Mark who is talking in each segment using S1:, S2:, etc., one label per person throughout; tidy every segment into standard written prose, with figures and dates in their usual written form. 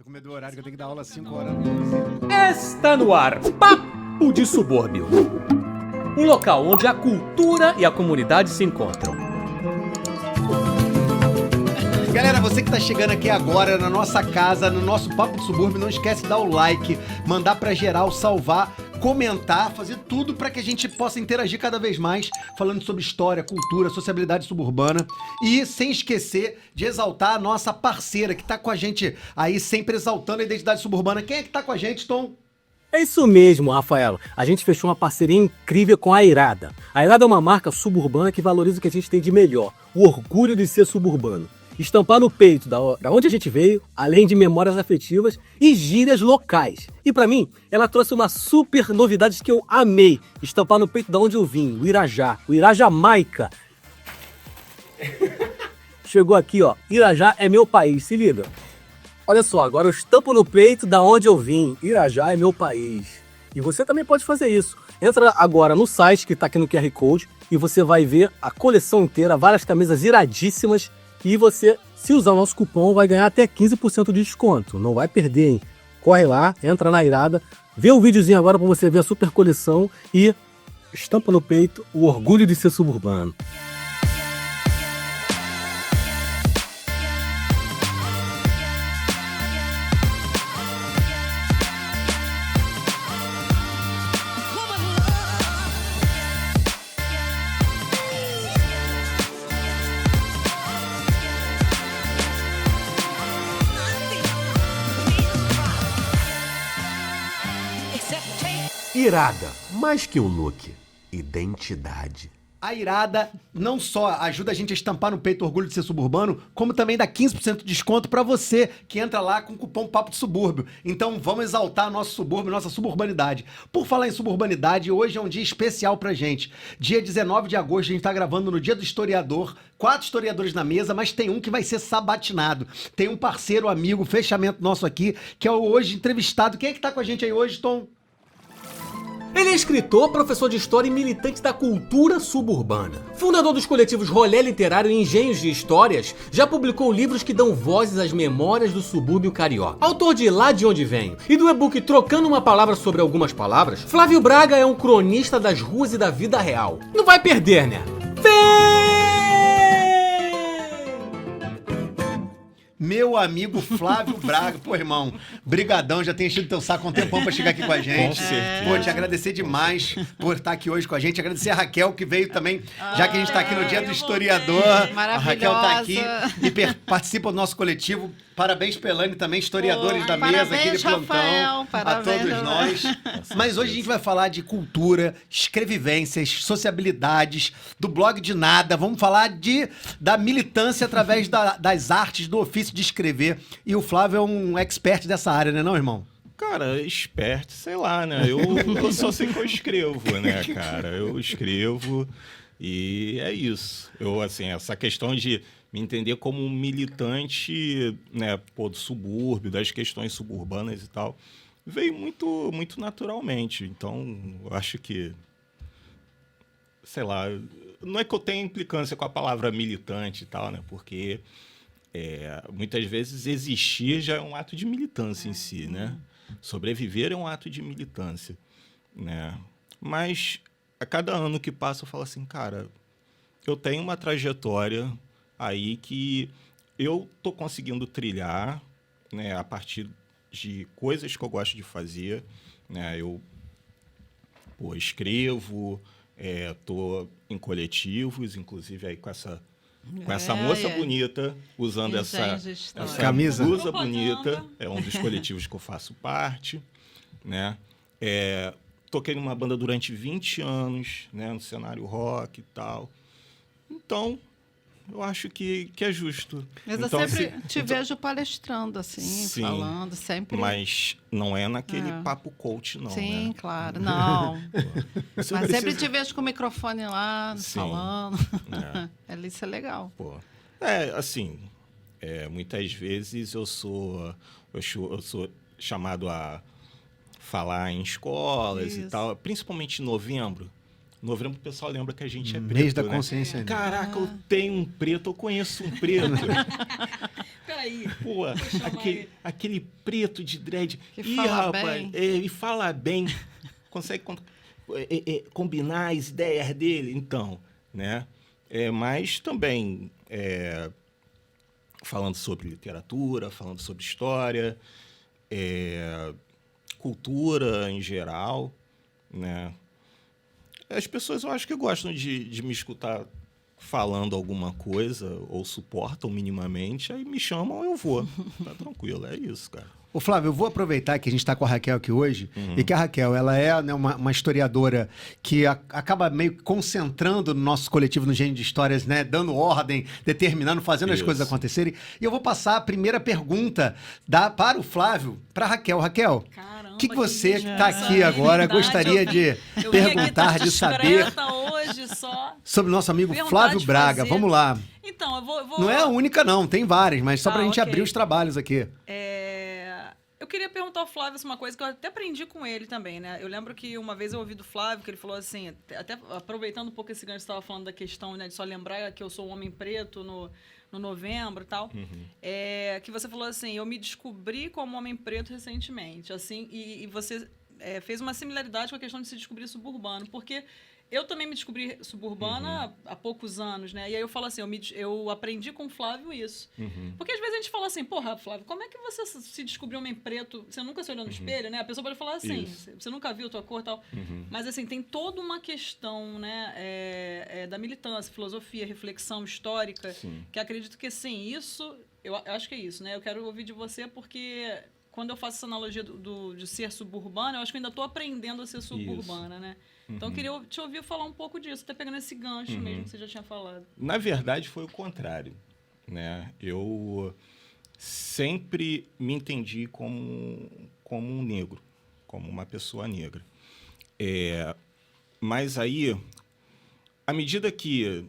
S1: Tô com medo do horário que eu tenho que dar aula às 5 horas.
S2: Está no ar Papo de Subúrbio. Um local onde a cultura e a comunidade se encontram.
S1: Galera, você que tá chegando aqui agora na nossa casa, no nosso Papo de Subúrbio, não esquece de dar o like, mandar pra geral, salvar, comentar, fazer tudo pra que a gente possa interagir cada vez mais, falando sobre história, cultura, sociabilidade suburbana e sem esquecer de exaltar a nossa parceira que tá com a gente aí sempre exaltando a identidade suburbana. Quem é que tá com a gente, Tom?
S3: É isso mesmo, Rafael. A gente fechou uma parceria incrível com a Irada. A Irada é uma marca suburbana que valoriza o que a gente tem de melhor, o orgulho de ser suburbano. Estampar no peito da onde a gente veio, além de memórias afetivas e gírias locais. E pra mim, ela trouxe uma super novidade que eu amei. Estampar no peito da onde eu vim, o Irajá, o Irajamaica. Chegou aqui, ó, Irajá é meu país, se liga. Olha só, agora eu estampo no peito da onde eu vim, Irajá é meu país. E você também pode fazer isso. Entra agora no site que tá aqui no QR Code e você vai ver a coleção inteira, várias camisas iradíssimas. E você, se usar o nosso cupom, vai ganhar até 15% de desconto. Não vai perder, hein? Corre lá, entra na Irada, vê o videozinho agora para você ver a super coleção e estampa no peito o orgulho de ser suburbano.
S4: Irada, mais que um look, identidade.
S1: A Irada não só ajuda a gente a estampar no peito o orgulho de ser suburbano, como também dá 15% de desconto pra você que entra lá com o cupom Papo de Subúrbio. Então vamos exaltar nosso subúrbio, nossa suburbanidade. Por falar em suburbanidade, hoje é um dia especial pra gente. Dia 19 de agosto, a gente tá gravando no Dia do Historiador, 4 historiadores na mesa, mas tem um que vai ser sabatinado. Tem um parceiro, amigo, fechamento nosso aqui, que é o hoje entrevistado. Quem é que tá com a gente aí hoje, Tom?
S2: Ele é escritor, professor de história e militante da cultura suburbana. Fundador dos coletivos Rolê Literário e Engenhos de Histórias, já publicou livros que dão vozes às memórias do subúrbio carioca. Autor de Lá de Onde Venho e do e-book Trocando uma Palavra sobre Algumas Palavras, Flávio Braga é um cronista das ruas e da vida real. Não vai perder, né?
S1: Meu amigo Flávio Braga. Pô, irmão, brigadão, já tem enchido teu saco há um tempão pra chegar aqui com a gente.
S2: Com certeza.
S1: Pô, te agradecer demais por estar aqui hoje com a gente. Agradecer a Raquel, que veio também, já que a gente tá aqui no Dia do Historiador. A Raquel tá aqui e participa do nosso coletivo. Parabéns, Pelane, também, historiadores da mesa aqui de plantão.
S5: Rafael,
S1: a todos nós. Mas hoje a gente vai falar de cultura, escrevivências, sociabilidades, do blog de nada. Vamos falar da militância através das artes, do ofício de escrever. E o Flávio é um expert dessa área, né, não, irmão?
S6: Cara, esperto, sei lá, né? Eu só sei que eu escrevo, né, cara? Eu escrevo e é isso. Assim, essa questão de me entender como um militante, né, do subúrbio, das questões suburbanas e tal, veio muito, muito naturalmente. Então, eu acho que, sei lá, não é que eu tenha implicância com a palavra militante e tal, né? Porque muitas vezes existir já é um ato de militância em si, né? Sobreviver é um ato de militância, né? Mas a cada ano que passa eu falo assim, cara, eu tenho uma trajetória aí que eu tô conseguindo trilhar, né, a partir de coisas que eu gosto de fazer, né? Eu escrevo, tô em coletivos, inclusive aí com essa moça bonita, usando essa
S1: camisa
S6: blusa bonita, é um dos coletivos que eu faço parte, né? Toquei numa banda durante 20 anos, né, no cenário rock e tal. Então, eu acho que é justo.
S5: Mas
S6: então,
S5: eu sempre te vejo palestrando, assim,
S6: sim,
S5: falando, sempre.
S6: Mas não é naquele papo coach, não,
S5: sim,
S6: né?
S5: Claro, não. Mas
S6: precisa...
S5: sempre te vejo com o microfone lá,
S6: sim,
S5: falando. Isso é legal.
S6: Pô. Assim, muitas vezes eu sou chamado a falar em escolas e tal, principalmente em novembro. Novembro o pessoal lembra que a gente é preto,
S1: Mês da
S6: né?
S1: consciência.
S6: Caraca, eu tenho um preto, eu conheço um preto.
S7: Peraí, aí.
S6: Pô,
S7: chamar ele.
S6: aquele preto de dread.
S5: Que fala bem.
S6: E fala bem. Consegue combinar as ideias dele? Então, né? Mas também falando sobre literatura, falando sobre história, cultura em geral, né? As pessoas, eu acho que gostam de me escutar falando alguma coisa, ou suportam minimamente, aí me chamam, eu vou. Tá tranquilo, é isso, cara.
S1: Ô Flávio, eu vou aproveitar que a gente está com a Raquel aqui hoje, e que a Raquel, ela é, né, uma historiadora que acaba meio que concentrando no nosso coletivo no Gênio de Histórias, né, dando ordem, determinando, fazendo as
S6: Isso.
S1: coisas acontecerem. E eu vou passar a primeira pergunta para o Flávio, para a Raquel. Raquel,
S7: Caramba,
S1: o que você que
S7: que
S1: está aqui agora
S7: verdade,
S1: gostaria de
S7: eu vim aqui
S1: perguntar,
S7: tão
S1: de saber
S7: discreta hoje só.
S1: sobre o nosso amigo
S7: Vontade
S1: Flávio
S7: de
S1: Braga?
S7: fazer.
S1: Vamos lá.
S7: Então, eu vou...
S1: Não é a única não, tem várias, mas só para a gente
S7: ok.
S1: abrir os trabalhos aqui.
S7: Eu queria perguntar ao Flávio uma coisa que eu até aprendi com ele também, né? Eu lembro que uma vez eu ouvi do Flávio que ele falou assim, até aproveitando um pouco esse gancho que você estava falando da questão, né, de só lembrar que eu sou um homem preto no novembro e tal, que você falou assim, eu me descobri como homem preto recentemente, assim, e você fez uma similaridade com a questão de se descobrir suburbano, porque eu também me descobri suburbana há poucos anos, né? E aí eu falo assim, eu aprendi com o Flávio isso. Porque às vezes a gente fala assim, porra, Flávio, como é que você se descobriu homem preto? Você nunca se olhou no espelho, né? A pessoa pode falar assim, você nunca viu a tua cor e tal. Mas assim, tem toda uma questão, né? Da militância, filosofia, reflexão histórica, que acredito que, sim, isso, eu acho que é isso, né? Eu quero ouvir de você porque quando eu faço essa analogia de ser suburbana, eu acho que eu ainda estou aprendendo a ser suburbana, né? Então, eu queria te ouvir falar um pouco disso, até pegando esse gancho mesmo que você já tinha falado.
S6: Na verdade, foi o contrário, né? Eu sempre me entendi como um negro, como uma pessoa negra. Mas aí, à medida que,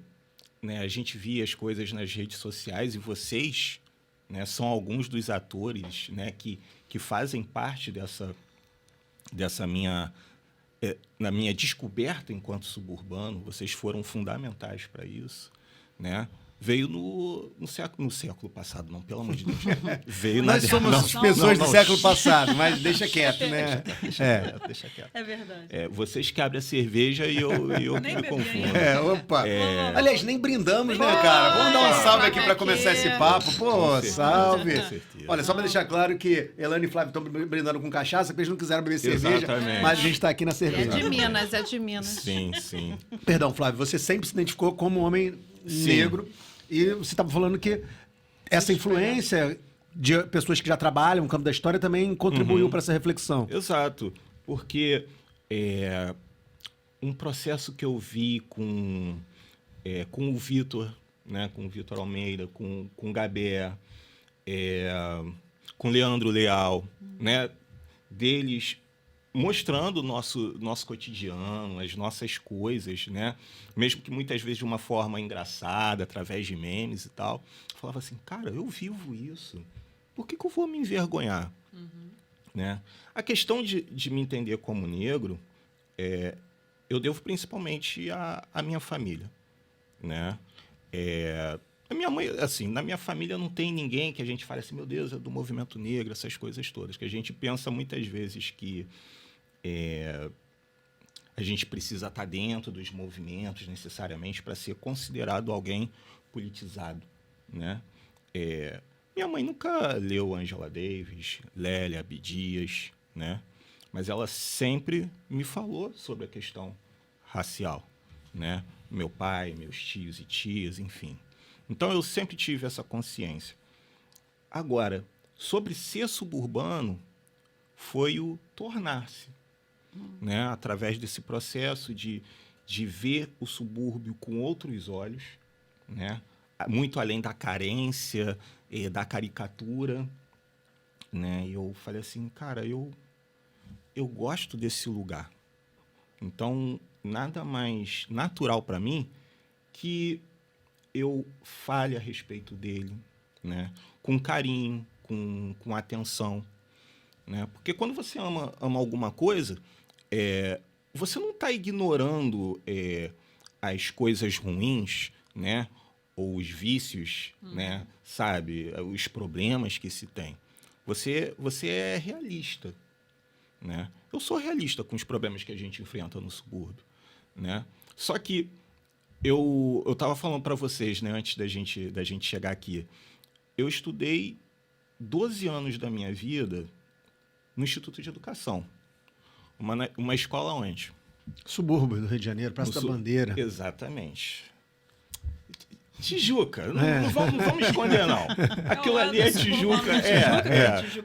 S6: né, a gente via as coisas nas redes sociais, e vocês, né, são alguns dos atores, né, que fazem parte dessa minha... na minha descoberta enquanto suburbano, vocês foram fundamentais para isso, né? Veio no século passado, não, pelo amor de Deus. Veio
S1: Nós somos as pessoas do século passado, mas deixa quieto, né?
S6: Deixa quieto.
S7: É verdade.
S6: Vocês que abrem a cerveja e eu
S7: Nem
S6: me
S7: bebi
S6: confundo.
S1: Opa. Aliás, nem brindamos, né, cara? Vamos dar um salve aqui para começar esse papo. Pô,
S6: certeza,
S1: salve.
S6: com certeza.
S1: Olha, só para deixar claro que Elane e Flávio estão brindando com cachaça, porque eles não quiseram beber cerveja,
S6: Exatamente.
S1: mas a gente está aqui na
S5: É
S1: cerveja.
S5: de Minas, é de Minas.
S6: Sim, sim.
S1: Perdão, Flávio, você sempre se identificou como um homem negro e você estava falando que essa influência de pessoas que já trabalham no campo da história também contribuiu para essa reflexão.
S6: Exato, porque um processo que eu vi com o Vitor, né, com o Vitor Almeida, com o Gabé, com o Leandro Leal, né, deles mostrando o nosso cotidiano, as nossas coisas, né? Mesmo que muitas vezes de uma forma engraçada, através de memes e tal. Eu falava assim, cara, eu vivo isso. Por que eu vou me envergonhar? Né? A questão de me entender como negro, eu devo principalmente à minha família, né? A minha mãe, assim, na minha família não tem ninguém que a gente fale assim, meu Deus, é do movimento negro, essas coisas todas, que a gente pensa muitas vezes que a gente precisa estar dentro dos movimentos necessariamente para ser considerado alguém politizado, né? Minha mãe nunca leu Angela Davis, Lélia, Abdias, né? Mas ela sempre me falou sobre a questão racial, né? Meu pai, meus tios e tias, enfim. Então, eu sempre tive essa consciência. Agora, sobre ser suburbano, foi o tornar-se, né? Através desse processo de ver o subúrbio com outros olhos, né? Muito além da carência, da caricatura, né? E eu falei assim, cara, eu gosto desse lugar. Então, nada mais natural para mim que eu fale a respeito dele, né? Com carinho, com atenção, né? Porque quando você ama alguma coisa, você não está ignorando as coisas ruins, né? ou os vícios, né? Sabe? Os problemas que se tem. Você é realista, né? Eu sou realista com os problemas que a gente enfrenta no subúrbio, né? Só que eu estava falando para vocês, né, antes da gente chegar aqui, eu estudei 12 anos da minha vida no Instituto de Educação. Uma escola onde?
S1: Subúrbio do Rio de Janeiro, Praça da Bandeira.
S6: Exatamente. Tijuca. Não vamos esconder, não. Aquilo ali é Tijuca.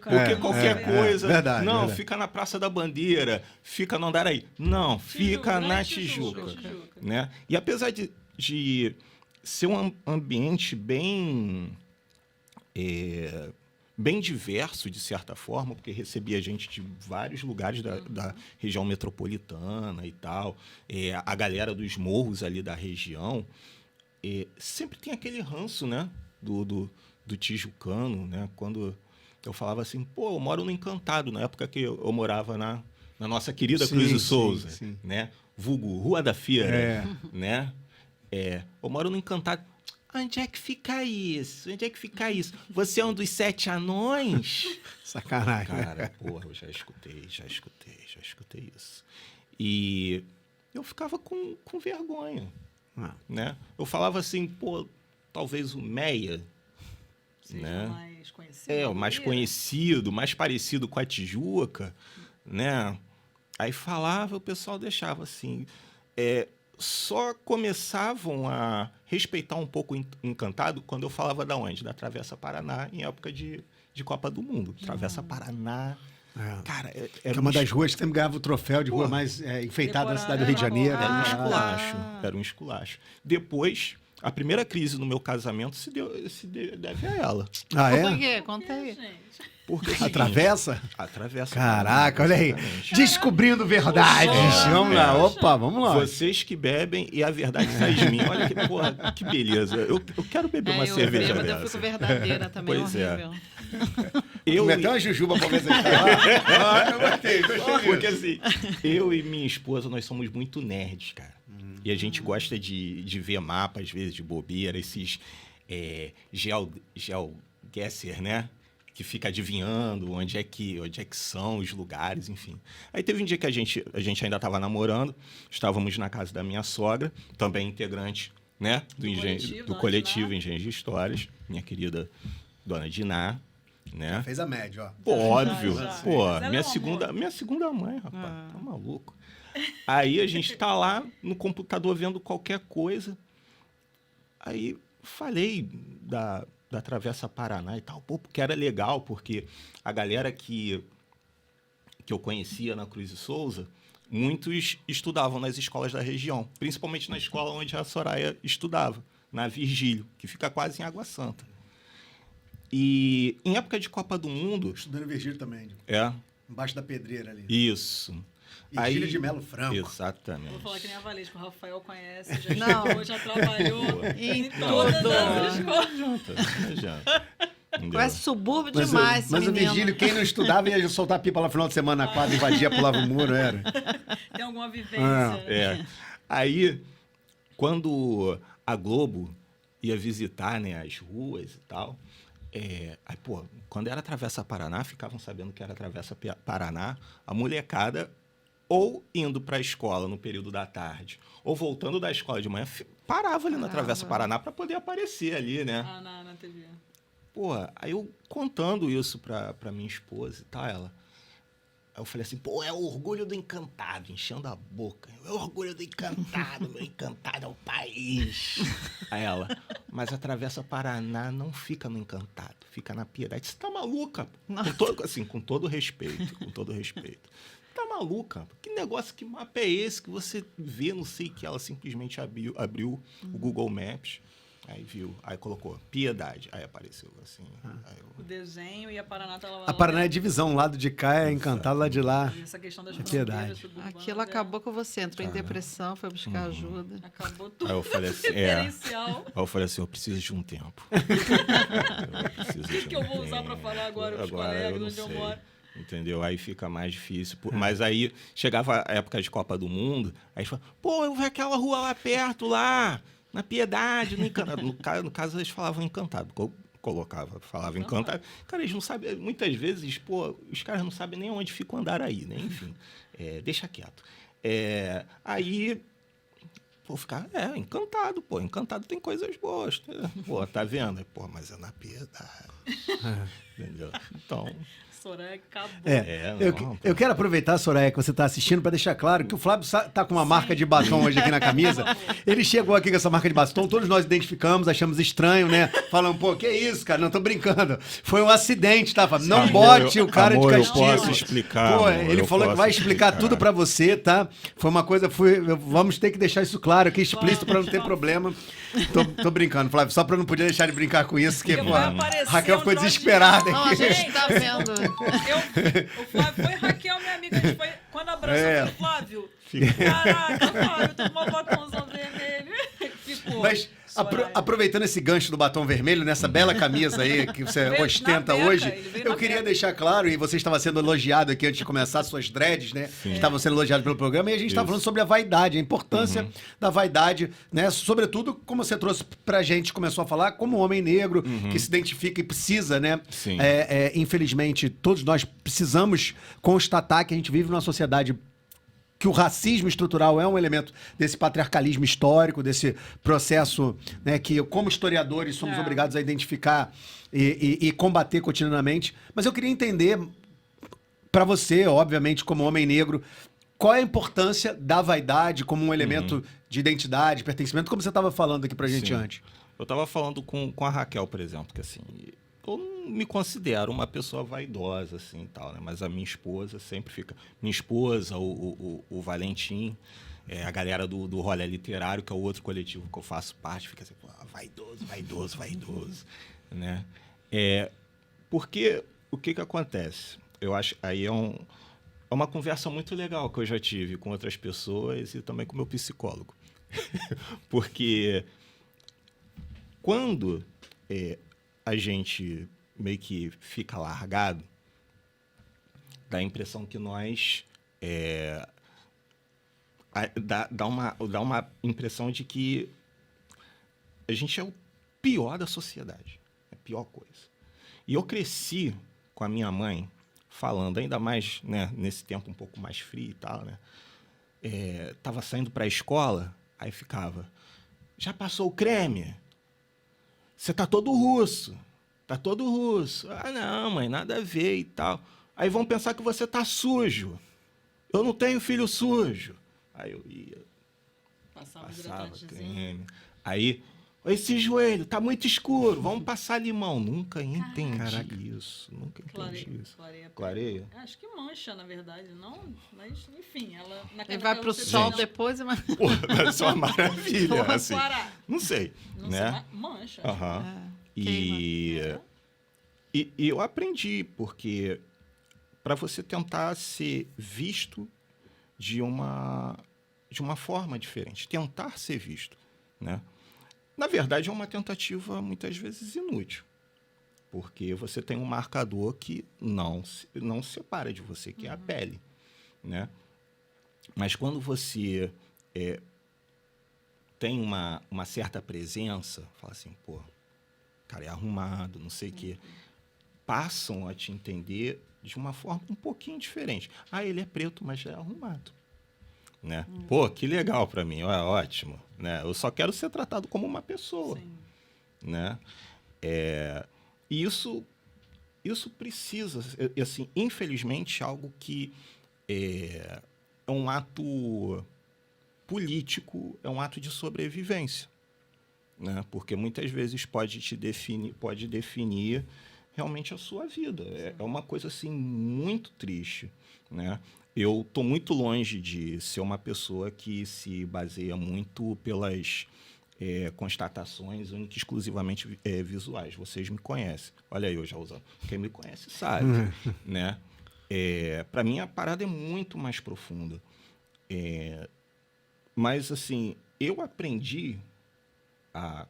S6: Porque qualquer coisa...
S1: verdade,
S6: não,
S1: verdade.
S6: fica na Praça da Bandeira, fica no Andaraí. Não, fica na Tijuca. Né? E apesar de ser um ambiente bem diverso, de certa forma, porque recebia gente de vários lugares da região metropolitana e tal, a galera dos morros ali da região, sempre tem aquele ranço, né, do tijucano, né, quando eu falava assim, pô, eu moro no Encantado, na época que eu morava na nossa querida Cruz de Souza,
S1: sim.
S6: né, vulgo Rua da Feira, né, eu moro no Encantado. Onde é que fica isso? Onde é que fica isso? Você é um dos 7 anões?
S1: Sacanagem.
S6: Cara, porra, eu já escutei isso. E eu ficava com vergonha, né? Eu falava assim, pô, talvez o Meia,
S7: Seja
S6: né?
S7: mais conhecido.
S6: O mais conhecido, mais parecido com a Tijuca, né? Aí falava, o pessoal deixava assim. Só começavam a respeitar um pouco o Encantado quando eu falava da onde? Da Travessa Paraná, em época de Copa do Mundo. Travessa Paraná. Cara,
S1: Que é uma das ruas que sempre ganhava o troféu de rua mais enfeitada da cidade do Rio de Janeiro.
S6: Era um
S1: né?
S6: esculacho. Era um esculacho. Depois, a primeira crise no meu casamento se deve a ela.
S1: Ah,
S5: Por
S1: é?
S5: quê? Conta aí.
S6: Porque é o seguinte,
S1: Atravessa?
S6: Atravessa.
S1: Caraca, olha aí.
S6: Exatamente.
S1: Descobrindo verdades. Vamos lá, opa, vamos lá.
S6: Vocês que bebem e a verdade sai de mim. Olha que, porra, que beleza. Eu quero beber uma
S5: eu
S6: cerveja
S5: bêbada, eu
S6: dessa.
S5: fico verdadeira também,
S6: Pois é.
S5: horrível.
S6: Eu
S1: Comer até uma jujuba pra ver se eu gostei.
S6: Porque assim, eu e minha esposa, nós somos muito nerds, cara. E a gente gosta de ver mapa, às vezes, de bobeira, esses GeoGuessr, né? Que fica adivinhando onde é que são os lugares, enfim. Aí teve um dia que a gente ainda estava namorando, estávamos na casa da minha sogra, também integrante, né? Do coletivo Engenhos de Histórias, minha querida dona Diná, né?
S1: Fez a média, ó.
S6: Pô, óbvio.
S7: já.
S6: Pô,
S7: Mas ela é um
S6: minha segunda mãe, rapaz. Tá maluco. Aí a gente tá lá no computador vendo qualquer coisa. Aí falei da Travessa Paraná e tal. Pô, porque era legal, porque a galera que eu conhecia na Cruz de Souza, muitos estudavam nas escolas da região. Principalmente na escola onde a Soraya estudava, na Virgílio, que fica quase em Água Santa. E em época de Copa do Mundo...
S1: Estudando Virgílio também.
S6: Embaixo
S1: da pedreira ali.
S6: Isso.
S1: Virgílio de Melo Franco.
S6: Exatamente.
S7: Vou falar que nem a Valesca, o Rafael conhece, já
S5: Não.
S7: estudou, já trabalhou
S5: Em
S7: em todas
S5: tudo.
S7: as escolas.
S6: Não adianta. Entendeu?
S5: Conhece subúrbio demais, esse
S1: Mas o
S5: menino.
S1: Virgílio, quem não estudava, ia soltar pipa lá no final de semana na quadra, invadia, pulava o muro, era.
S7: Tem alguma vivência.
S6: Aí, quando a Globo ia visitar, né, as ruas e tal, aí, pô, quando era Travessa Paraná, ficavam sabendo que era Travessa Paraná, a molecada ou indo para a escola no período da tarde, ou voltando da escola de manhã, parava ali na Travessa Paraná para poder aparecer ali, né?
S7: Na TV.
S6: Pô, aí eu contando isso pra minha esposa e tal, aí eu falei assim, pô, é o orgulho do Encantado, enchendo a boca. É o orgulho do Encantado, meu Encantado é o país. Aí ela, mas a Travessa Paraná não fica no Encantado, fica na Piedade. Você tá maluca? Com todo respeito, Tá maluca? Que negócio, que mapa é esse que você vê, não sei, que ela simplesmente abriu o Google Maps, aí viu, aí colocou Piedade, aí apareceu assim. Aí
S7: O desenho e a Paraná tá lá.
S1: A Paraná é divisão, um lado de cá é Encantado, lado de lá.
S7: E essa questão das
S1: É
S7: fronteiras
S1: Piedade.
S7: suburbanas,
S5: Aquilo acabou com você, entrou em depressão, foi buscar ajuda.
S7: Acabou tudo.
S6: Aí eu falei assim,
S7: Referencial.
S6: Aí eu falei assim, eu preciso de um tempo.
S7: O que eu vou usar pra falar agora pros colegas onde eu moro?
S6: Entendeu? Aí fica mais difícil. Mas aí chegava a época de Copa do Mundo, aí a gente falava, pô, eu vi aquela rua lá perto, lá, na piedade, no encantado. No caso, eles falavam encantado. Falava encantado. Cara, eles não sabem, muitas vezes, pô, os caras não sabem nem onde fica o Andaraí, né? Enfim, deixa quieto. Aí, vou ficar, encantado, pô, encantado tem coisas boas. Pô, tá vendo? Pô, mas é na piedade. Entendeu? Então...
S7: Soraya acabou.
S1: Eu quero aproveitar, Soraya, que você está assistindo, para deixar claro que o Flávio está com uma marca de batom hoje aqui na camisa. Ele chegou aqui com essa marca de batom, todos nós identificamos, achamos estranho, né? Falando, pô, que isso, cara? Não tô brincando. Foi um acidente, tá? Não bote o cara de castigo.
S6: Eu posso explicar.
S1: Pô, ele falou que vai explicar tudo para você, tá? Foi uma coisa, vamos ter que deixar isso claro aqui, explícito, para não ter problema. Tô brincando, Flávio, só para não poder deixar de brincar com isso, porque, pô, Raquel ficou desesperada
S5: Não, a
S1: aqui.
S5: gente tá vendo.
S7: O Flávio foi Raquel, minha amiga. A gente foi, quando abraçou o Flávio. Caraca, Flávio, tô com um batomzão vermelho. Ficou.
S1: Mas aproveitando esse gancho do batom vermelho, nessa bela camisa aí que você
S7: Veio
S1: ostenta
S7: na beca,
S1: hoje,
S7: ele veio
S1: eu
S7: na
S1: queria
S7: beca.
S1: deixar claro, e você estava sendo elogiado aqui antes de começar, suas dreads, né? Estavam sendo elogiados pelo programa, e a gente estava falando sobre a vaidade, a importância da vaidade, né? Sobretudo, como você trouxe pra gente, começou a falar, como um homem negro que se identifica e precisa, né?
S6: Sim.
S1: Infelizmente, todos nós precisamos constatar que a gente vive numa sociedade que o racismo estrutural é um elemento desse patriarcalismo histórico, desse processo, né, que como historiadores somos obrigados a identificar e combater cotidianamente. Mas eu queria entender, para você, obviamente, como homem negro, qual é a importância da vaidade como um elemento de identidade, pertencimento, como você estava falando aqui pra gente
S6: Sim.
S1: antes.
S6: Eu estava falando com a Raquel, por exemplo, que assim, eu não me considero uma pessoa vaidosa, assim, e tal, né? Mas a minha esposa sempre fica... Minha esposa, o Valentim, a galera do Rolê Literário, que é o outro coletivo que eu faço parte, fica assim, pô, vaidoso, né? Porque o que acontece? Eu acho... Aí é uma conversa muito legal que eu já tive com outras pessoas e também com o meu psicólogo. Porque quando a gente meio que fica largado, dá a impressão que nós... dá uma impressão de que a gente é o pior da sociedade. É a pior coisa. E eu cresci com a minha mãe falando, ainda mais, né, nesse tempo um pouco mais frio e tal, né? Tava saindo para a escola, aí ficava, já passou o creme? Você tá todo russo. Ah, não, mãe, nada a ver e tal. Aí vão pensar que você tá sujo. Eu não tenho filho sujo. Aí eu ia, passava creme. Aí, esse joelho tá muito escuro, vamos passar limão. Nunca entendi isso. Clareia?
S7: Acho que mancha, na verdade, não. Mas, enfim, ela...
S5: Ele vai pro sol depois e...
S6: Pô, deve ser uma maravilha, assim. Não sei,
S7: Não
S6: né?
S7: sei, mancha.
S6: E eu aprendi, porque para você tentar ser visto de uma forma diferente, tentar ser visto, né? Na verdade, é uma tentativa, muitas vezes, inútil, porque você tem um marcador que não separa de você, que é a pele, né? Mas quando você tem uma certa presença, fala assim, pô, cara, é arrumado, não sei o quê, passam a te entender de uma forma um pouquinho diferente. Ah, ele é preto, mas já é arrumado. Né? Pô, que legal para mim, ótimo. Né? Eu só quero ser tratado como uma pessoa.
S7: Sim.
S6: Né? E isso precisa, assim, infelizmente, algo que é um ato político, é um ato de sobrevivência. Né? Porque muitas vezes pode definir realmente a sua vida. É uma coisa assim, muito triste. Né? Eu estou muito longe de ser uma pessoa que se baseia muito pelas constatações únicas e exclusivamente visuais. Vocês me conhecem. Olha aí, eu já usando. Quem me conhece sabe. Né? Para mim, a parada é muito mais profunda. Mas, assim, eu aprendi a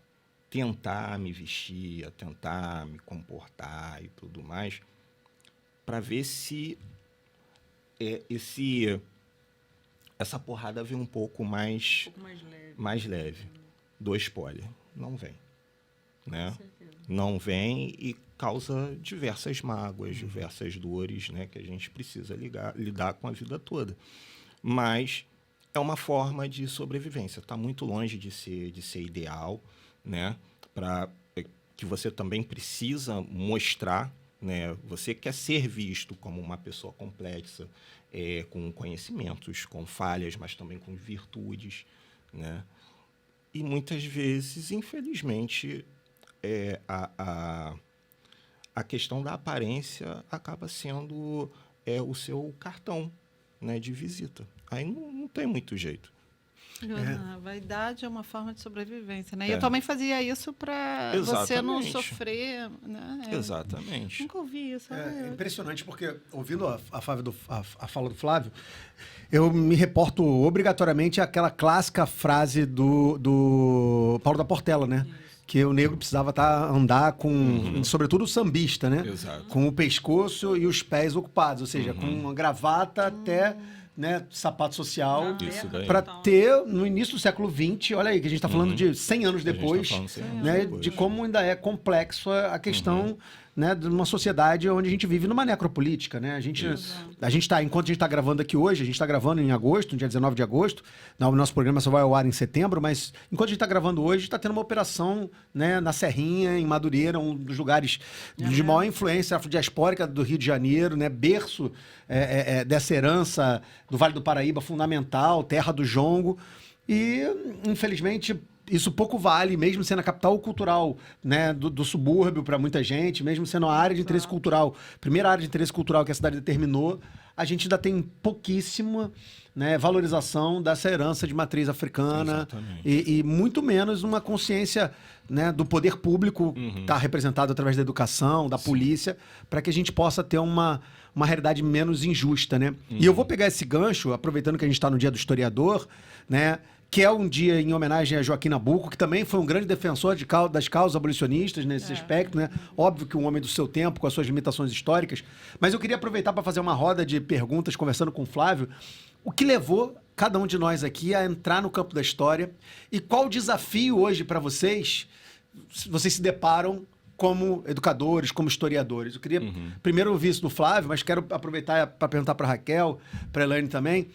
S6: tentar me vestir, a tentar me comportar e tudo mais, para ver se essa porrada vem um pouco mais
S7: Um pouco mais leve.
S6: mais leve, do spoiler. Não vem. Né? Não vem e causa diversas mágoas, diversas dores, né, que a gente precisa lidar com a vida toda. Mas é uma forma de sobrevivência. Está muito longe de ser ideal, né? Que você também precisa mostrar, né? Você quer ser visto como uma pessoa complexa, com conhecimentos, com falhas, mas também com virtudes, né? E muitas vezes, infelizmente, a questão da aparência acaba sendo o seu cartão, né, de visita. Aí não tem muito jeito.
S5: A vaidade é uma forma de sobrevivência, né? E eu também fazia isso para você não sofrer, né?
S6: Exatamente.
S5: Nunca ouvi isso.
S1: É impressionante, porque ouvindo a fala do Flávio, eu me reporto obrigatoriamente àquela clássica frase do Paulo da Portela, né? Que o negro precisava andar com, sobretudo o sambista, né?
S6: Exato.
S1: Com o pescoço e os pés ocupados, ou seja, com uma gravata até, né, sapato social,
S6: Isso daí.
S1: para ter, no início do século XX, olha aí, que a gente está falando de 100 anos depois,
S6: falando 100 anos
S1: né,
S6: depois.
S1: de como ainda é complexo a questão, né, de uma sociedade onde a gente vive numa necropolítica, né? Enquanto a gente está gravando aqui hoje, a gente está gravando em agosto, no dia 19 de agosto, o nosso programa só vai ao ar em setembro, mas enquanto a gente está gravando hoje, está tendo uma operação, né, na Serrinha, em Madureira, um dos lugares de maior influência afrodiaspórica do Rio de Janeiro, né, berço dessa herança do Vale do Paraíba fundamental, terra do jongo, e infelizmente isso pouco vale, mesmo sendo a capital cultural, né, do subúrbio para muita gente, mesmo sendo a área de interesse cultural, primeira área de interesse cultural que a cidade determinou, a gente ainda tem pouquíssima, né, valorização dessa herança de matriz africana e muito menos uma consciência, né, do poder público estar representado através da educação, da polícia, para que a gente possa ter uma realidade menos injusta, né? E eu vou pegar esse gancho, aproveitando que a gente está no Dia do Historiador, né, que é um dia em homenagem a Joaquim Nabuco, que também foi um grande defensor das causas abolicionistas nesse aspecto, né? Óbvio que um homem do seu tempo, com as suas limitações históricas. Mas eu queria aproveitar para fazer uma roda de perguntas, conversando com o Flávio, o que levou cada um de nós aqui a entrar no campo da história e qual o desafio hoje para vocês se deparam como educadores, como historiadores. Eu queria primeiro ouvir isso do Flávio, mas quero aproveitar para perguntar para a Raquel, para a Elaine também.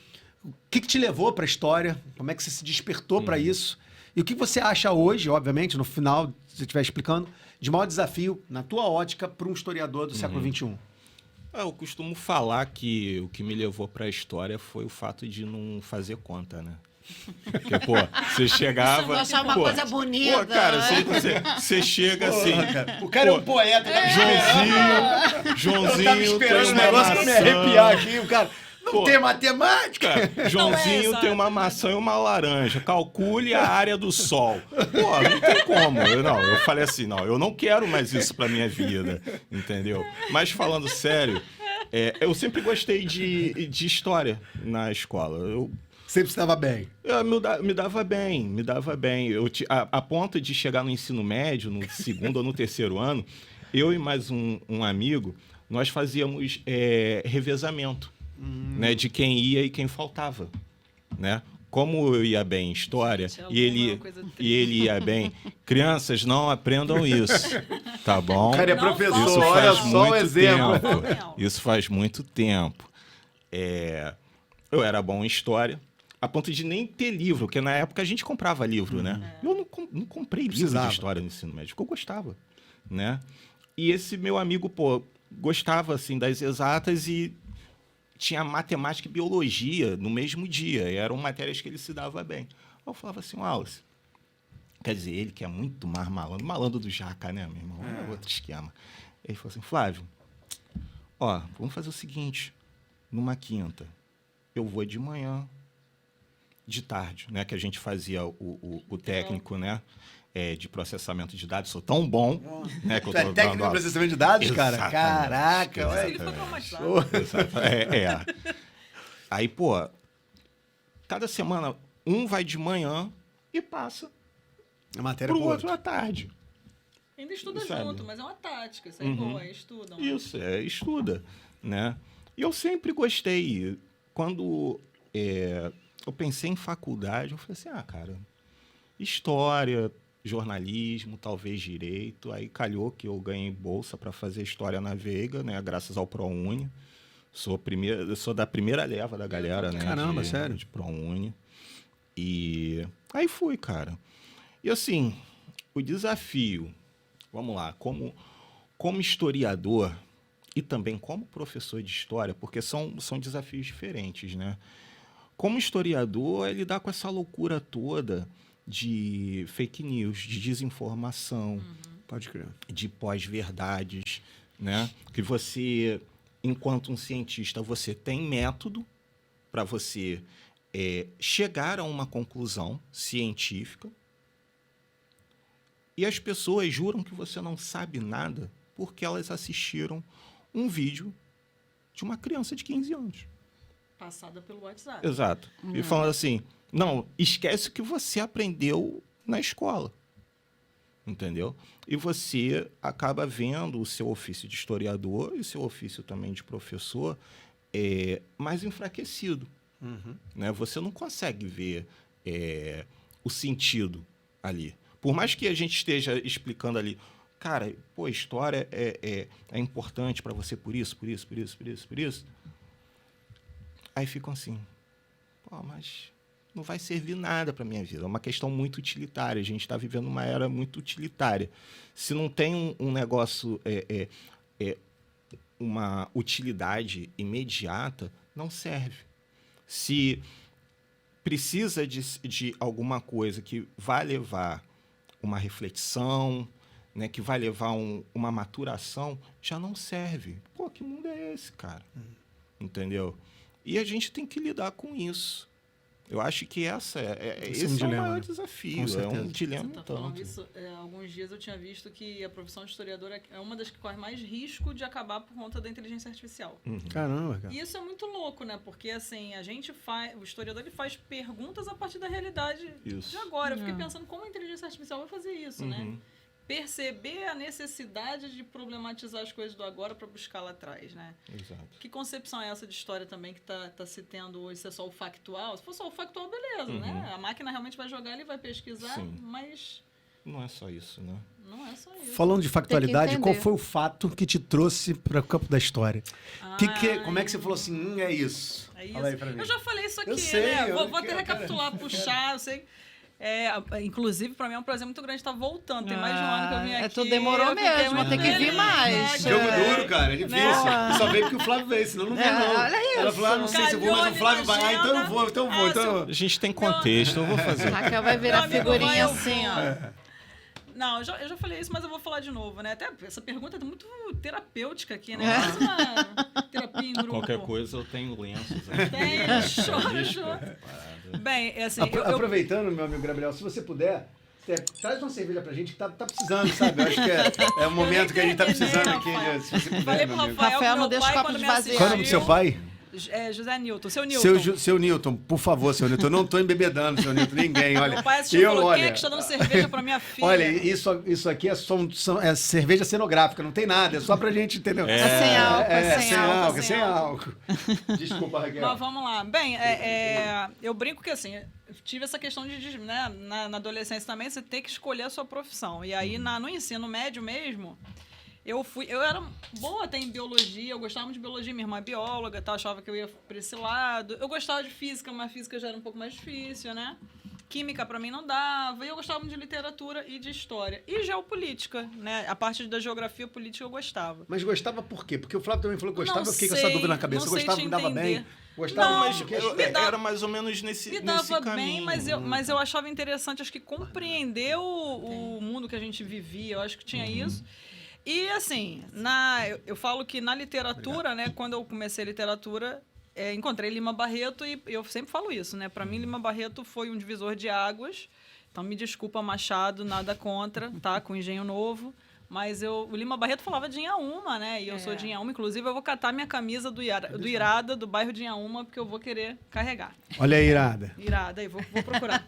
S1: O que te levou para a história? Como é que você se despertou para isso? E o que você acha hoje, obviamente, no final, se você estiver explicando, de maior desafio, na tua ótica, para um historiador do século XXI?
S6: Eu costumo falar que o que me levou para a história foi o fato de não fazer conta, né? Porque, pô, você chegava...
S5: Isso uma coisa bonita.
S6: Pô, cara, você chega assim...
S1: O cara é um poeta.
S6: Joãozinho
S1: Eu tava esperando
S6: tem
S1: um
S6: uma
S1: negócio pra me arrepiar aqui, o cara... Não
S6: Pô,
S1: tem matemática?
S6: Joãozinho tem uma maçã e uma laranja. Calcule a área do Sol. Pô, não tem como. Eu falei assim, eu não quero mais isso pra minha vida, entendeu? Mas falando sério, eu sempre gostei de história na escola.
S1: Sempre estava bem.
S6: Me dava bem. A ponto de chegar no ensino médio, no segundo ou no terceiro ano, eu e mais um amigo, nós fazíamos revezamento. Né, de quem ia e quem faltava, né? Como eu ia bem em história e ele ia bem, crianças, não aprendam isso, tá bom?
S1: O cara é
S7: Não
S1: professor,
S6: Isso
S1: olha
S6: faz
S1: só um
S6: muito
S1: exemplo.
S6: tempo. Isso faz muito tempo. Eu era bom em história, a ponto de nem ter livro, porque na época a gente comprava livro, né? Eu não comprei livro de história no ensino médio, porque eu gostava, né? E esse meu amigo, gostava, assim, das exatas e tinha matemática e biologia no mesmo dia. E eram matérias que ele se dava bem. Aí eu falava assim, Wallace, quer dizer, ele que é muito mais malandro do Jaca, né, meu irmão? É outro esquema. Ele falou assim, Flávio, vamos fazer o seguinte, numa quinta, eu vou de manhã, de tarde, né, que a gente fazia o técnico, né, de processamento de dados. Sou tão bom, né, que eu tô
S1: Tu é técnico de processamento de dados, cara?
S6: Exatamente.
S1: Caraca, olha.
S7: Ele foi traumatizado.
S6: Aí, cada semana um vai de manhã e passa
S1: A matéria
S6: pro
S1: pro
S6: outro à tarde.
S7: Ainda estuda
S6: Sabe?
S7: junto, mas é uma tática. Isso é boa, estudam.
S6: Isso, estuda, né? E eu sempre gostei. Quando eu pensei em faculdade, eu falei assim, cara, história, jornalismo, talvez direito. Aí calhou que eu ganhei bolsa para fazer história na Veiga, né? Graças ao ProUni. Eu sou da primeira leva da galera, né?
S1: Caramba, sério?
S6: De ProUni. E aí fui, cara. E assim, o desafio, vamos lá, como historiador e também como professor de história, porque são desafios diferentes, né? Como historiador, é lidar com essa loucura toda de fake news, de desinformação,
S1: Pode crer.
S6: de pós-verdades, né? Que você, enquanto um cientista, você tem método para você chegar a uma conclusão científica e as pessoas juram que você não sabe nada porque elas assistiram um vídeo de uma criança de 15 anos.
S7: Passada pelo WhatsApp.
S6: Exato. E falando assim, não, esquece o que você aprendeu na escola. Entendeu? E você acaba vendo o seu ofício de historiador e o seu ofício também de professor mais enfraquecido. Né? Você não consegue ver o sentido ali. Por mais que a gente esteja explicando ali, cara, pô, história é importante para você por isso. Aí ficam assim, pô, mas não vai servir nada para minha vida. É uma questão muito utilitária. A gente está vivendo uma era muito utilitária. Se não tem um negócio, uma utilidade imediata, não serve. Se precisa de alguma coisa que vai levar uma reflexão, né, que vai levar uma maturação, já não serve. Pô, que mundo é esse, cara? Entendeu? E a gente tem que lidar com isso. Eu acho que esse é o maior desafio. É um dilema.
S7: Você tá falando isso, alguns dias eu tinha visto que a profissão de historiador é uma das que corre mais risco de acabar por conta da inteligência artificial.
S1: Caramba, cara.
S7: E isso é muito louco, né? Porque, assim, o historiador ele faz perguntas a partir da realidade de agora. Eu fiquei pensando como a inteligência artificial vai fazer isso, né? Perceber a necessidade de problematizar as coisas do agora para buscar lá atrás, né?
S6: Exato.
S7: Que concepção é essa de história também que tá se tendo hoje? Se é só o factual? Se for só o factual, beleza, né? A máquina realmente vai jogar, ele vai pesquisar, mas...
S6: Não é só isso, né?
S7: Não é só isso.
S1: Falando de factualidade, qual foi o fato que te trouxe para o campo da história? Como é que você falou assim, é isso?
S7: É isso.
S1: Fala aí pra mim.
S7: Eu já falei isso aqui,
S1: Eu sei,
S7: né?
S1: eu
S7: Vou até recapitular, puxar, eu sei... inclusive, para mim é um prazer muito grande estar voltando. Tem mais de um ano que eu vim aqui.
S5: Tu demorou mesmo, vai ter que vir mais.
S1: Jogo duro, cara, é difícil. Só veio porque o Flávio veio, senão não vem, não.
S5: Olha isso.
S1: Ela falou, não sei se eu vou, mas o Flávio vai. Então eu vou.
S6: A gente tem contexto, eu vou fazer.
S5: Raquel vai virar figurinha assim, ó.
S7: Não, eu já falei isso, mas eu vou falar de novo, né? Até essa pergunta é muito terapêutica aqui, né? Quase uma terapia em grupo.
S6: Qualquer coisa eu tenho lenços.
S7: Tem, show. Bem, assim...
S1: Aproveitando, meu amigo Gabriel, se você puder, traz uma cerveja pra gente que tá precisando, sabe? Eu acho que é o momento que a gente tá precisando aqui. Se você puder,
S7: falei pro Rafael
S5: não deixa o copo de vazio.
S1: Qual é o nome do seu pai?
S7: José Newton, seu Newton.
S1: Seu Newton, por favor, seu Newton. Eu não tô embebedando, seu Newton, ninguém, olha.
S7: Meu pai assistiu e falou, quem é que está dando cerveja pra minha filha?
S1: Olha, isso aqui é cerveja cenográfica, não tem nada, é só pra gente, entendeu?
S5: É sem álcool,
S1: sem álcool. Desculpa, Raquel.
S7: Mas vamos lá. Bem, eu brinco que assim, eu tive essa questão de né, na adolescência também, você ter que escolher a sua profissão. E aí, no ensino médio mesmo... Eu era boa até em biologia, eu gostava muito de biologia, minha irmã é bióloga, tá, achava que eu ia para esse lado. Eu gostava de física, mas física já era um pouco mais difícil, né? Química para mim não dava, e eu gostava muito de literatura e de história. E geopolítica, né? A parte da geografia política eu gostava.
S1: Mas gostava por quê? Porque o Flávio também falou que gostava, eu fiquei com essa dúvida na cabeça. Eu gostava, me dava bem. Gostava,
S7: não,
S1: mas
S6: era mais ou menos nesse caminho.
S7: Me dava bem, mas eu achava interessante, acho que compreender o mundo que a gente vivia, eu acho que tinha isso. E, assim, eu falo que na literatura, né, quando eu comecei a literatura, encontrei Lima Barreto e eu sempre falo isso, né? Para mim, Lima Barreto foi um divisor de águas. Então, me desculpa, Machado, nada contra, tá? Com Engenho Novo. Mas o Lima Barreto falava de Inhaúma, né? E eu sou de Inhaúma. Inclusive, eu vou catar minha camisa do Irada, do bairro de Inhaúma, porque eu vou querer carregar.
S1: Olha aí, Irada.
S7: Irada, aí vou procurar.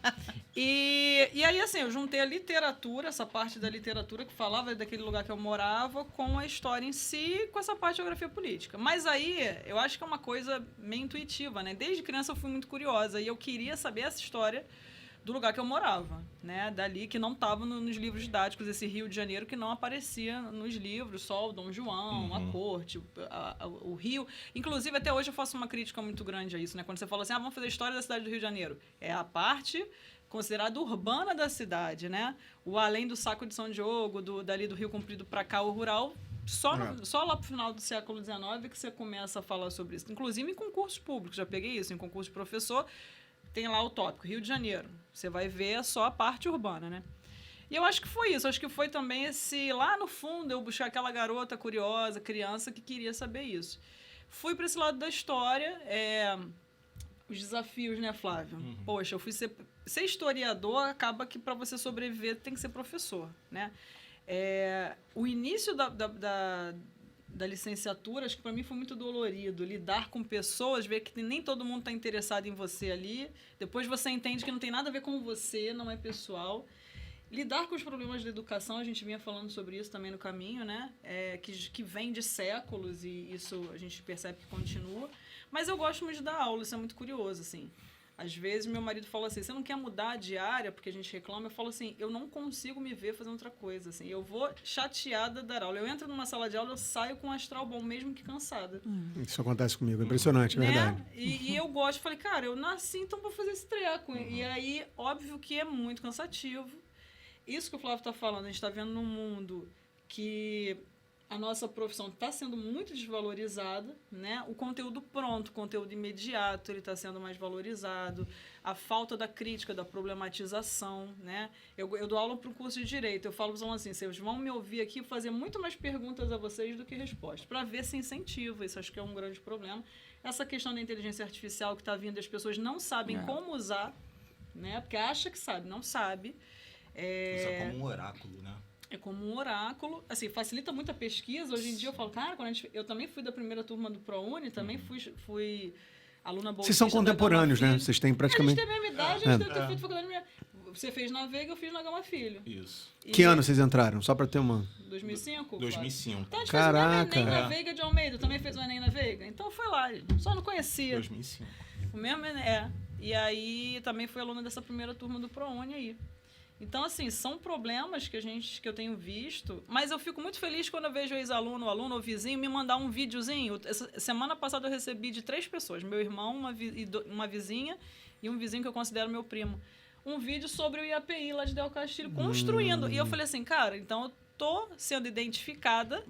S7: E aí, assim, eu juntei a literatura, essa parte da literatura que falava daquele lugar que eu morava, com a história em si, com essa parte de geografia política. Mas aí, eu acho que é uma coisa meio intuitiva, né? Desde criança eu fui muito curiosa e eu queria saber essa história do lugar que eu morava, né? Dali que não estava nos livros didáticos, esse Rio de Janeiro que não aparecia nos livros, só o Dom João, a corte, o Rio. Inclusive, até hoje eu faço uma crítica muito grande a isso, né? Quando você fala assim, vamos fazer a história da cidade do Rio de Janeiro. É a parte considerada urbana da cidade, né? O além do Saco de São Diogo, dali do Rio Comprido para cá, o rural, só lá pro final do século XIX que você começa a falar sobre isso. Inclusive em concursos públicos, já peguei isso, em concurso de professor, tem lá o tópico, Rio de Janeiro. Você vai ver só a parte urbana, né? E eu acho que foi isso. Acho que foi também esse... Lá no fundo, eu buscar aquela garota curiosa, criança, que queria saber isso. Fui para esse lado da história. Os desafios, né, Flávio? Poxa, eu fui ser historiador, acaba que para você sobreviver tem que ser professor, né? O início da licenciatura, acho que para mim foi muito dolorido. Lidar com pessoas, ver que nem todo mundo está interessado em você ali. Depois você entende que não tem nada a ver com você, não é pessoal. Lidar com os problemas da educação, a gente vinha falando sobre isso também no caminho, né? Que vem de séculos e isso a gente percebe que continua. Mas eu gosto muito de dar aula, isso é muito curioso, assim. Às vezes, meu marido fala assim, você não quer mudar de área, porque a gente reclama? Eu falo assim, eu não consigo me ver fazendo outra coisa, assim. Eu vou chateada dar aula. Eu entro numa sala de aula, eu saio com um astral bom, mesmo que cansada.
S1: Isso acontece comigo, é impressionante, é verdade.
S7: E eu gosto, falei, cara, eu nasci então para fazer esse treco. E aí, óbvio que é muito cansativo. Isso que o Flávio está falando, a gente está vendo num mundo que a nossa profissão está sendo muito desvalorizada, né? O conteúdo pronto, o conteúdo imediato, ele está sendo mais valorizado. A falta da crítica, da problematização, né? Eu dou aula para o curso de Direito. Eu falo para os alunos assim, vocês vão me ouvir aqui fazer muito mais perguntas a vocês do que respostas, para ver se incentiva. Isso acho que é um grande problema. Essa questão da inteligência artificial que está vindo, as pessoas não sabem como usar, né? Porque acha que sabe, não sabe.
S6: Usa como um oráculo, né?
S7: É como um oráculo, assim, facilita muito a pesquisa. Hoje em dia eu falo, cara, eu também fui da primeira turma do ProUni, também fui aluna bolsista.
S1: Vocês são contemporâneos, né? Vocês têm praticamente...
S7: A gente tem a mesma idade, a gente deve ter feito faculdade mesmo. Você fez na Veiga, eu fiz na Gama Filho.
S6: Isso.
S1: Que ano vocês entraram? Só pra ter uma...
S7: 2005?
S6: 2005.
S7: Então a gente
S1: Caraca.
S7: fez o Enem na Veiga de Almeida, também fez o Enem na Veiga. Então foi lá, só não conhecia.
S6: 2005.
S7: O mesmo Enem, E aí também fui aluna dessa primeira turma do ProUni aí. Então, assim, são problemas que eu tenho visto, mas eu fico muito feliz quando eu vejo o ex-aluno, o aluno ou vizinho me mandar um videozinho. Semana passada eu recebi de 3 pessoas, meu irmão, uma vizinha e um vizinho que eu considero meu primo, um vídeo sobre o IAPI lá de Del Castilho, construindo. E eu falei assim, cara, então eu tô sendo identificada,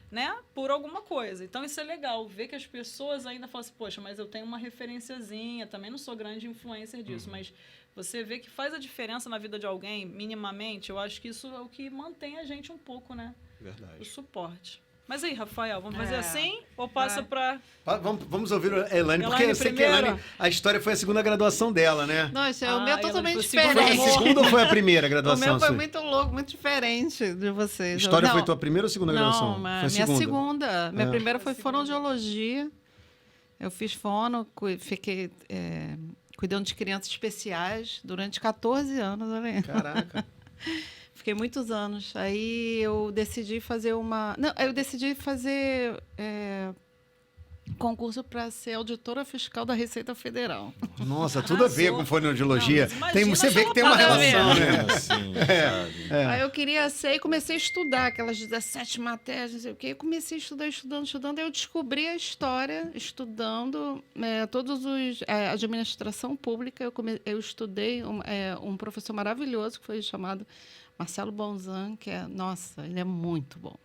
S7: né, por alguma coisa. Então, isso é legal, ver que as pessoas ainda falam assim, poxa, mas eu tenho uma referenciazinha, também não sou grande influencer disso, mas... Você vê que faz a diferença na vida de alguém, minimamente, eu acho que isso é o que mantém a gente um pouco, né?
S6: Verdade.
S7: O suporte. Mas aí, Rafael, vamos fazer assim? Ou passa para...
S1: Vamos ouvir a Elaine, porque eu sei que a Elaine, a história foi a segunda graduação dela, né?
S5: Não, o meu é totalmente
S1: Foi a
S5: diferente.
S1: segunda ou foi a primeira graduação?
S5: O meu foi muito louco, muito diferente de vocês.
S1: História foi tua primeira ou segunda graduação?
S5: Não,
S1: foi a
S5: minha segunda. Minha primeira foi fonoaudiologia. Eu fiz fono, fiquei... cuidando de crianças especiais durante 14 anos. Olha.
S1: Caraca.
S5: Fiquei muitos anos. Aí eu decidi fazer concurso para ser auditora fiscal da Receita Federal.
S1: Nossa, tudo a ver com fonoaudiologia. Você vê que tem uma
S5: nada a
S1: relação,
S5: ver.
S1: né?
S6: Assim, sabe?
S5: Aí eu queria ser e comecei a estudar aquelas 17 matérias, não sei o quê. Eu comecei a estudar, estudando. Aí eu descobri a história, estudando todos os... administração pública. Eu estudei um professor maravilhoso, que foi chamado Marcelo Bonzan, que ele é muito bom.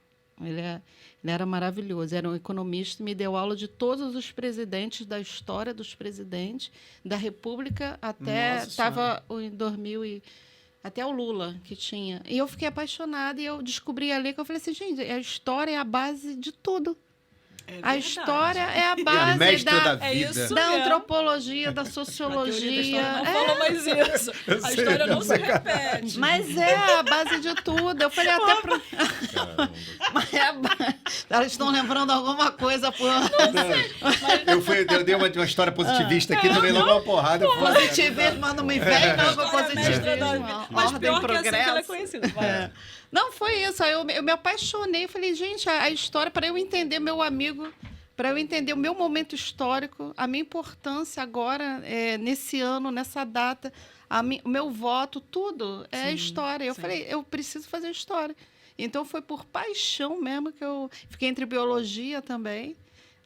S5: Ele era maravilhoso, era um economista e me deu aula de todos os presidentes, da história dos presidentes, da República até... Estava em 2000 até o Lula que tinha. E eu fiquei apaixonada e eu descobri ali que eu falei assim, gente, a história é a base de tudo. A história é a base
S1: mestre da vida.
S5: da antropologia, da sociologia.
S7: Não fala mais isso. A história não se repete.
S5: Mas é a base de tudo. Eu falei até para... Mas elas estão lembrando alguma coisa.
S1: Eu dei uma história positivista aqui, também logo uma porrada.
S5: Positivismo não me vem, não, com positivismo.
S7: Mas
S5: Ordem,
S7: pior que assim que ela é
S5: progresso.
S7: conhecida.
S5: Não, foi isso. Aí eu me apaixonei. Falei, gente, a história, para eu entender meu amigo para eu entender o meu momento histórico, a minha importância agora, nesse ano, nessa data, o meu voto, tudo é
S7: Sim,
S5: história. Eu
S7: sim.
S5: falei, eu preciso fazer história. Então, foi por paixão mesmo que eu fiquei entre biologia também.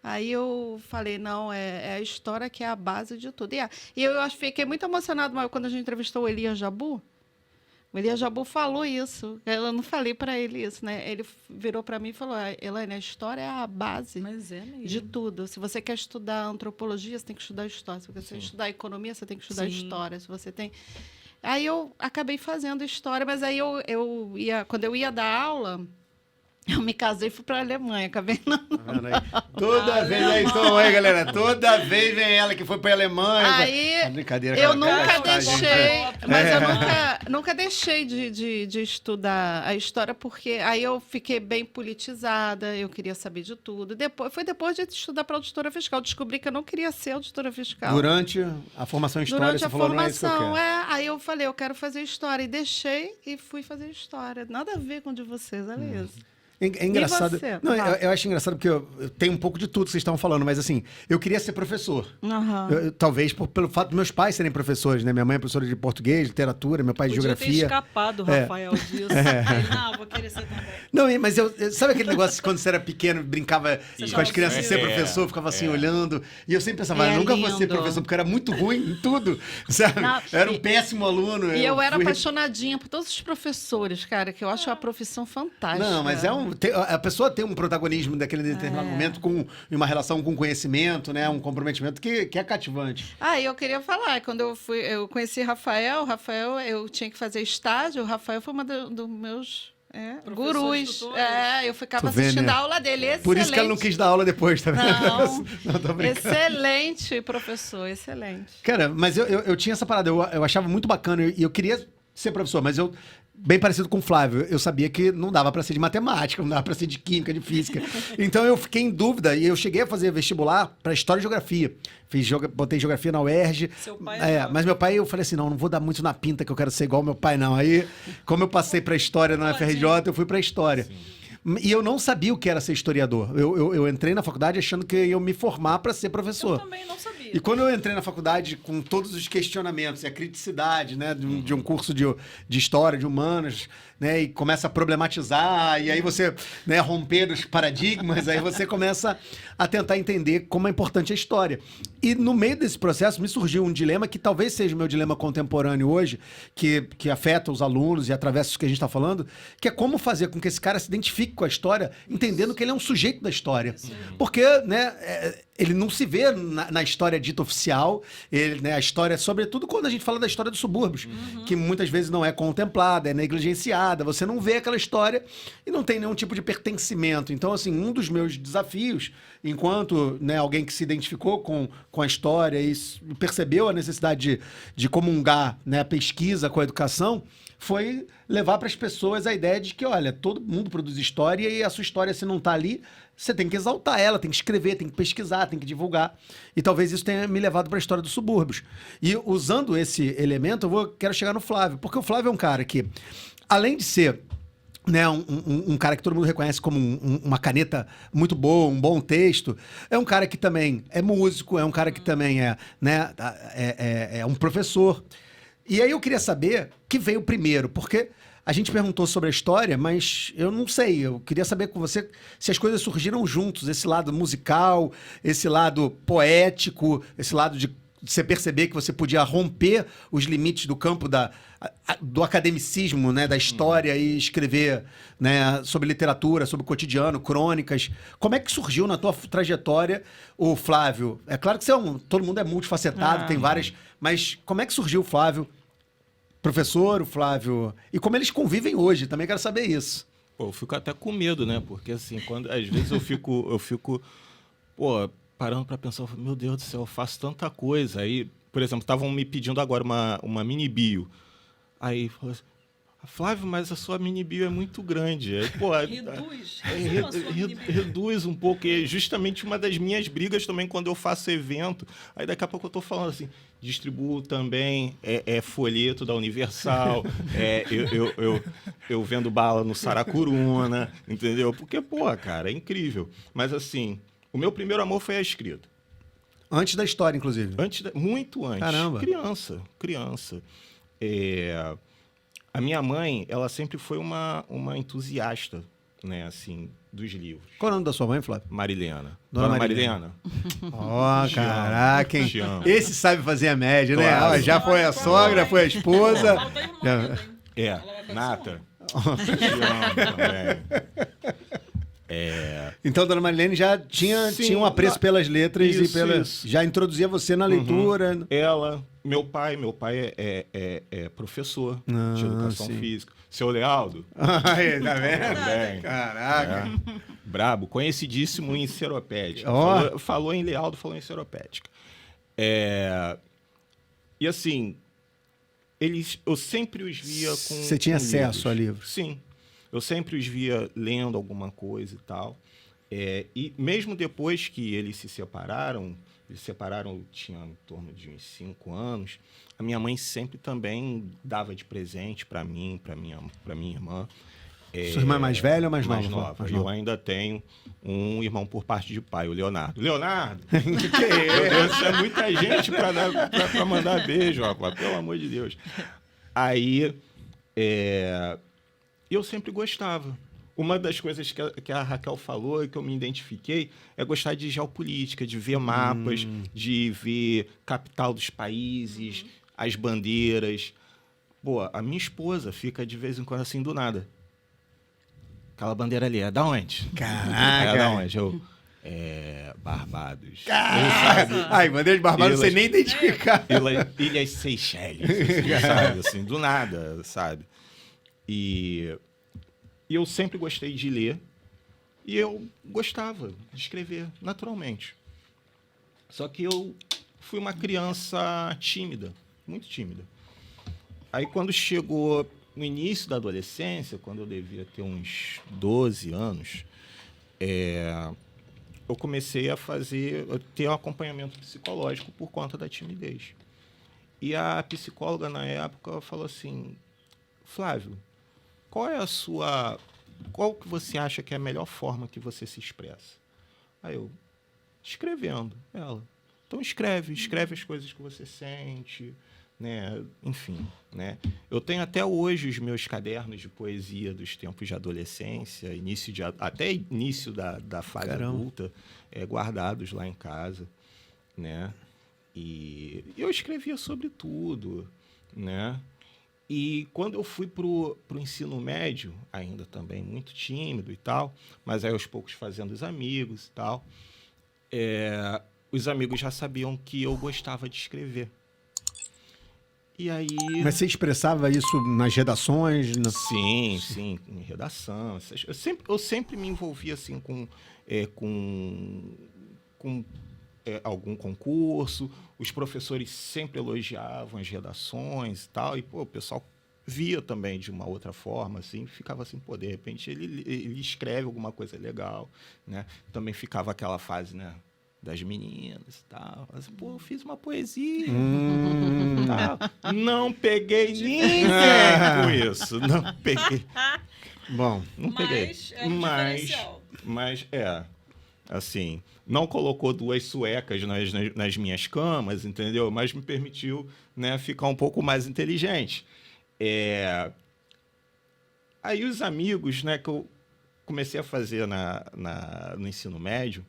S5: Aí eu falei, não, é a história que é a base de tudo. E eu fiquei muito emocionada quando a gente entrevistou o Elias Jabbour. O Elias Jabbour falou isso. Eu não falei para ele isso, né? Ele virou para mim e falou, Elaine, a história é a base
S7: Mas é mesmo.
S5: de tudo. Se você quer estudar antropologia, você tem que estudar história. Se você quer estudar economia, você tem que estudar
S7: Sim.
S5: história. Se você tem... Aí eu acabei fazendo história, mas aí quando eu ia dar aula, eu me casei e fui para a Alemanha. Acabei não.
S1: Toda vez aí, então, aí, galera. Toda vez vem ela que foi pra Alemanha.
S5: Aí
S1: Brincadeira,
S5: eu
S1: cara,
S5: nunca
S1: cara, gente.
S5: deixei, mas eu
S7: É.
S5: nunca deixei de estudar a história, porque aí eu fiquei bem politizada, eu queria saber de tudo. Foi depois de estudar para auditora fiscal, descobri que eu não queria ser auditora fiscal.
S1: Durante a formação em história,
S5: Durante
S1: você
S5: a
S1: falou, não é isso que eu
S5: formação,
S1: quero.
S5: aí eu falei, eu quero fazer história. E deixei e fui fazer história. Nada a ver com o de vocês, olha isso.
S1: É engraçado.
S5: você?
S1: Não,
S5: Fala.
S1: eu acho engraçado porque eu tenho um pouco de tudo que vocês estavam falando, mas assim, eu queria ser professor.
S5: Aham.
S1: Talvez pelo fato dos meus pais serem professores, né? Minha mãe é professora de português, literatura, meu pai de
S7: Podia ter
S1: geografia.
S7: escapado, Rafael, disso. Aí, não, vou querer ser também.
S1: Não, mas sabe aquele negócio quando você era pequeno, brincava com as crianças de ser professor, ficava assim olhando, e eu sempre pensava,
S5: É
S1: nunca vou ser
S5: lindo.
S1: professor, porque eu era muito ruim em tudo, sabe?
S5: Não,
S1: Eu era um péssimo aluno.
S5: E eu era
S1: fui-
S5: apaixonadinha por todos os professores, cara, que eu acho uma profissão fantástica.
S1: Não, mas a pessoa tem um protagonismo daquele determinado momento com uma relação com conhecimento, né? Um comprometimento que é cativante.
S5: Ah, e eu queria falar, quando eu conheci Rafael, eu tinha que fazer estágio, o Rafael foi uma dos meus
S7: Professores,
S5: gurus.
S7: tutores.
S5: Eu ficava
S1: Tu vê,
S5: assistindo
S1: né?
S5: a aula dele, excelente.
S1: Por isso que ela não quis dar aula depois, tá vendo?
S5: Não.
S1: Não, tô brincando.
S5: Excelente, professor, excelente.
S1: Cara, mas eu tinha essa parada, eu achava muito bacana e eu queria ser professor, mas bem parecido com o Flávio, eu sabia que não dava pra ser de matemática, não dava pra ser de química, de física. Então eu fiquei em dúvida e eu cheguei a fazer vestibular pra História e Geografia. Botei Geografia na UERJ.
S7: Seu pai é
S1: Mas meu pai, eu falei assim, não vou dar muito na pinta que eu quero ser igual meu pai, não. Aí, como eu passei pra História na UFRJ, eu fui pra História. E eu não sabia o que era ser historiador. Eu entrei na faculdade achando que eu me formar pra ser professor.
S7: Eu também não sabia.
S1: E quando eu entrei na faculdade com todos os questionamentos e a criticidade, né, de um curso de história, de humanas, né, e começa a problematizar, e aí você, né, romper os paradigmas, aí você começa a tentar entender como é importante a história. E no meio desse processo me surgiu um dilema que talvez seja o meu dilema contemporâneo hoje, que afeta os alunos e atravessa isso que a gente está falando, que é como fazer com que esse cara se identifique com a história, entendendo que ele é um sujeito da história. Porque, né, ele não se vê na história dita oficial, né, a história, sobretudo quando a gente fala da história dos subúrbios, que muitas vezes não é contemplada, é negligenciada, você não vê aquela história e não tem nenhum tipo de pertencimento. Então, assim, um dos meus desafios, enquanto, né, alguém que se identificou com a história e percebeu a necessidade de comungar, né, a pesquisa com a educação, foi levar para as pessoas a ideia de que, olha, todo mundo produz história e a sua história, se não está ali, você tem que exaltar ela, tem que escrever, tem que pesquisar, tem que divulgar. E talvez isso tenha me levado para a história dos subúrbios. E usando esse elemento, quero chegar no Flávio, porque o Flávio é um cara que, além de ser, né, um cara que todo mundo reconhece como uma caneta muito boa, um bom texto, é um cara que também é músico, é um cara que também é um professor. E aí eu queria saber que veio primeiro, porque a gente perguntou sobre a história, mas eu não sei, eu queria saber com você se as coisas surgiram juntos, esse lado musical, esse lado poético, esse lado de você perceber que você podia romper os limites do campo do academicismo, né, da história e escrever, né, sobre literatura, sobre o cotidiano, crônicas. Como é que surgiu na tua trajetória o Flávio? É claro que todo mundo é multifacetado, tem várias, mas como é que surgiu o Flávio? Professor, o Flávio, e como eles convivem hoje, também quero saber isso.
S6: Pô, eu fico até com medo, né? Porque assim, às vezes eu fico, pô, parando para pensar, meu Deus do céu, eu faço tanta coisa. Aí, por exemplo, estavam me pedindo agora uma mini bio. Aí, falou assim, Flávio, mas a sua mini bio é muito grande. Aí, pô,
S7: Reduz. Resuma a sua mini bio.
S6: reduz um pouco. E é justamente uma das minhas brigas também quando eu faço evento. Aí daqui a pouco eu tô falando assim, distribuo também folheto da Universal, eu vendo bala no Saracuruna, entendeu? Porque, pô, cara, é incrível. Mas assim, O meu primeiro amor foi a escrita.
S1: Antes da história, inclusive.
S6: Muito antes.
S1: Caramba.
S6: Criança. A minha mãe, ela sempre foi uma entusiasta, né, assim, dos livros.
S1: Qual é o nome da sua mãe, Flávio?
S6: Marilena.
S1: Dona
S6: Dona
S1: Marilena.
S6: Marilena.
S1: Ó, caraca, hein?
S6: Te amo.
S1: Esse sabe fazer a média, né?
S6: Claro.
S1: Ó, já foi a sogra, foi a esposa.
S7: Falta irmã
S1: Já-
S7: também.
S6: Nata. Te amo também.
S1: Então, Dona Marilene já tinha
S6: Sim,
S1: um apreço pelas letras e
S6: isso, isso.
S1: já introduzia você na leitura.
S6: Ela, meu pai é professor de educação
S1: sim.
S6: física. Seu Lealdo,
S1: Aí, tá vendo?
S6: também.
S1: Caraca.
S6: Brabo, conhecidíssimo em seropédica.
S1: Ó.
S6: Falou em Lealdo, falou em seropédica. E assim, eu sempre os via com.
S1: Você tinha
S6: com
S1: acesso a livros?
S6: Sim. Eu sempre os via lendo alguma coisa e tal. E mesmo depois que eles se separaram, eu tinha em torno de uns 5 anos, a minha mãe sempre também dava de presente para mim, para minha irmã.
S1: Sua irmã é mais velha ou mais nova?
S6: Mais nova.
S1: Mais
S6: Eu
S1: nova.
S6: ainda tenho um irmão por parte de pai, o Leonardo. Leonardo!
S1: Que é?
S6: Meu Deus, isso é muita gente para mandar beijo, rapaz, pelo amor de Deus. Aí, eu sempre gostava. Uma das coisas que a Raquel falou e que eu me identifiquei é gostar de geopolítica, de ver mapas, de ver capital dos países, as bandeiras. Pô, a minha esposa fica de vez em quando assim do nada. Aquela bandeira ali, é da onde?
S1: Caraca.
S6: É da onde? Barbados.
S1: Ai, bandeira de Barbados, não sei
S6: Ilhas-
S1: nem identificar.
S6: Ilhas Seychelles, assim, sabe? Assim, do nada, sabe? E eu sempre gostei de ler e eu gostava de escrever, naturalmente. Só que eu fui uma criança tímida, muito tímida. Aí, quando chegou no início da adolescência, quando eu devia ter uns 12 anos, eu comecei a ter um acompanhamento psicológico por conta da timidez. E a psicóloga, na época, falou assim, Flávio, qual que você acha que é a melhor forma que você se expressa? Aí eu, escrevendo. Ela, então escreve as coisas que você sente, né? Enfim, né? Eu tenho até hoje os meus cadernos de poesia dos tempos de adolescência, até início da fase
S1: Caramba.
S6: adulta, guardados lá em casa, né? E eu escrevia sobre tudo, né? E quando eu fui pro ensino médio, ainda também muito tímido e tal, mas aí aos poucos fazendo os amigos e tal, os amigos já sabiam que eu gostava de escrever. E aí...
S1: Mas você expressava isso nas redações?
S6: Sim, em redação. Eu sempre me envolvia assim com algum concurso. Os professores sempre elogiavam as redações e tal. E pô, o pessoal via também de uma outra forma, assim, ficava assim, pô, de repente ele escreve alguma coisa legal, né? Também ficava aquela fase, né, das meninas e tal. Assim, pô, eu fiz uma poesia. Tal. Não peguei ninguém com isso. Não peguei.
S1: Bom,
S6: Não peguei.
S7: Diferencial.
S6: Mas assim, não colocou 2 suecas nas minhas camas, entendeu? Mas me permitiu, né, ficar um pouco mais inteligente. Aí os amigos, né, que eu comecei a fazer no ensino médio,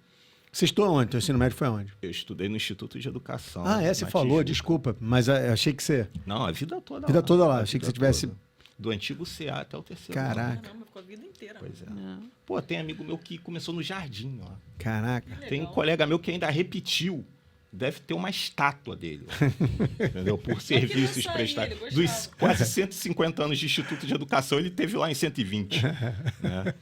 S1: você estudou onde? Teu ensino médio foi onde?
S6: eu estudei no Instituto de Educação.
S1: Você
S6: na
S1: falou,
S6: Tijuca.
S1: desculpa, mas achei que você...
S6: Não, a vida toda
S1: Vida
S6: lá.
S1: toda lá,
S6: A
S1: achei que
S6: vida
S1: você tivesse...
S6: toda. Do antigo CA até o terceiro
S1: Caraca.
S6: ano.
S7: Caramba, ficou a vida inteira.
S6: Pois é. Pô, tem amigo meu que começou no jardim, ó.
S1: Caraca.
S6: Tem um
S7: Legal.
S6: colega meu que ainda repetiu. Deve ter uma estátua dele. Entendeu? Por serviços
S7: sair,
S6: prestados.
S7: ele gostava.
S6: Dos quase 150 anos de Instituto de Educação, ele teve lá em 120. Né?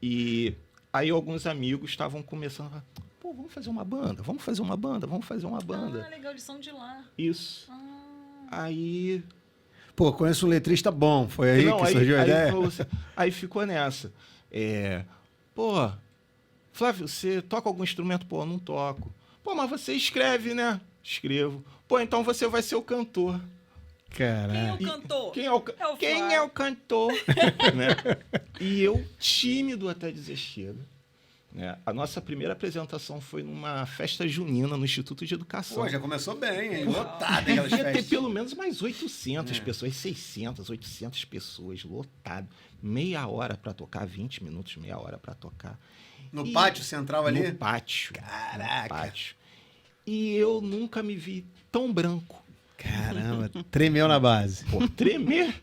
S6: E aí alguns amigos estavam começando a falar, pô, vamos fazer uma banda.
S7: Ah, legal, eles são de lá.
S6: Isso.
S7: Ah,
S6: Aí...
S1: Pô, conheço um letrista bom. Foi aí
S6: Não,
S1: que surgiu a ideia?
S6: falou assim, aí ficou nessa. Pô, Flávio, você toca algum instrumento? Pô, não toco. Pô, mas você escreve, né? Escrevo. Pô, então você vai ser o cantor.
S7: quem é
S1: Caraca.
S7: o cantor?
S6: Quem é o
S7: Flávio.
S6: cantor? Né? E eu, tímido até dizer chega, né? A nossa primeira apresentação foi numa festa junina no Instituto de Educação.
S1: Pô, já começou bem, hein? Lotado aquelas
S6: Devia ter
S1: festas.
S6: pelo menos mais 800 pessoas, 600, 800 pessoas, lotado. Meia hora para tocar, 20 minutos, meia hora para tocar.
S1: No pátio central ali?
S6: No pátio.
S1: Caraca.
S6: No pátio. E eu nunca me vi tão branco.
S1: Caramba, tremeu na base.
S6: Pô, tremer?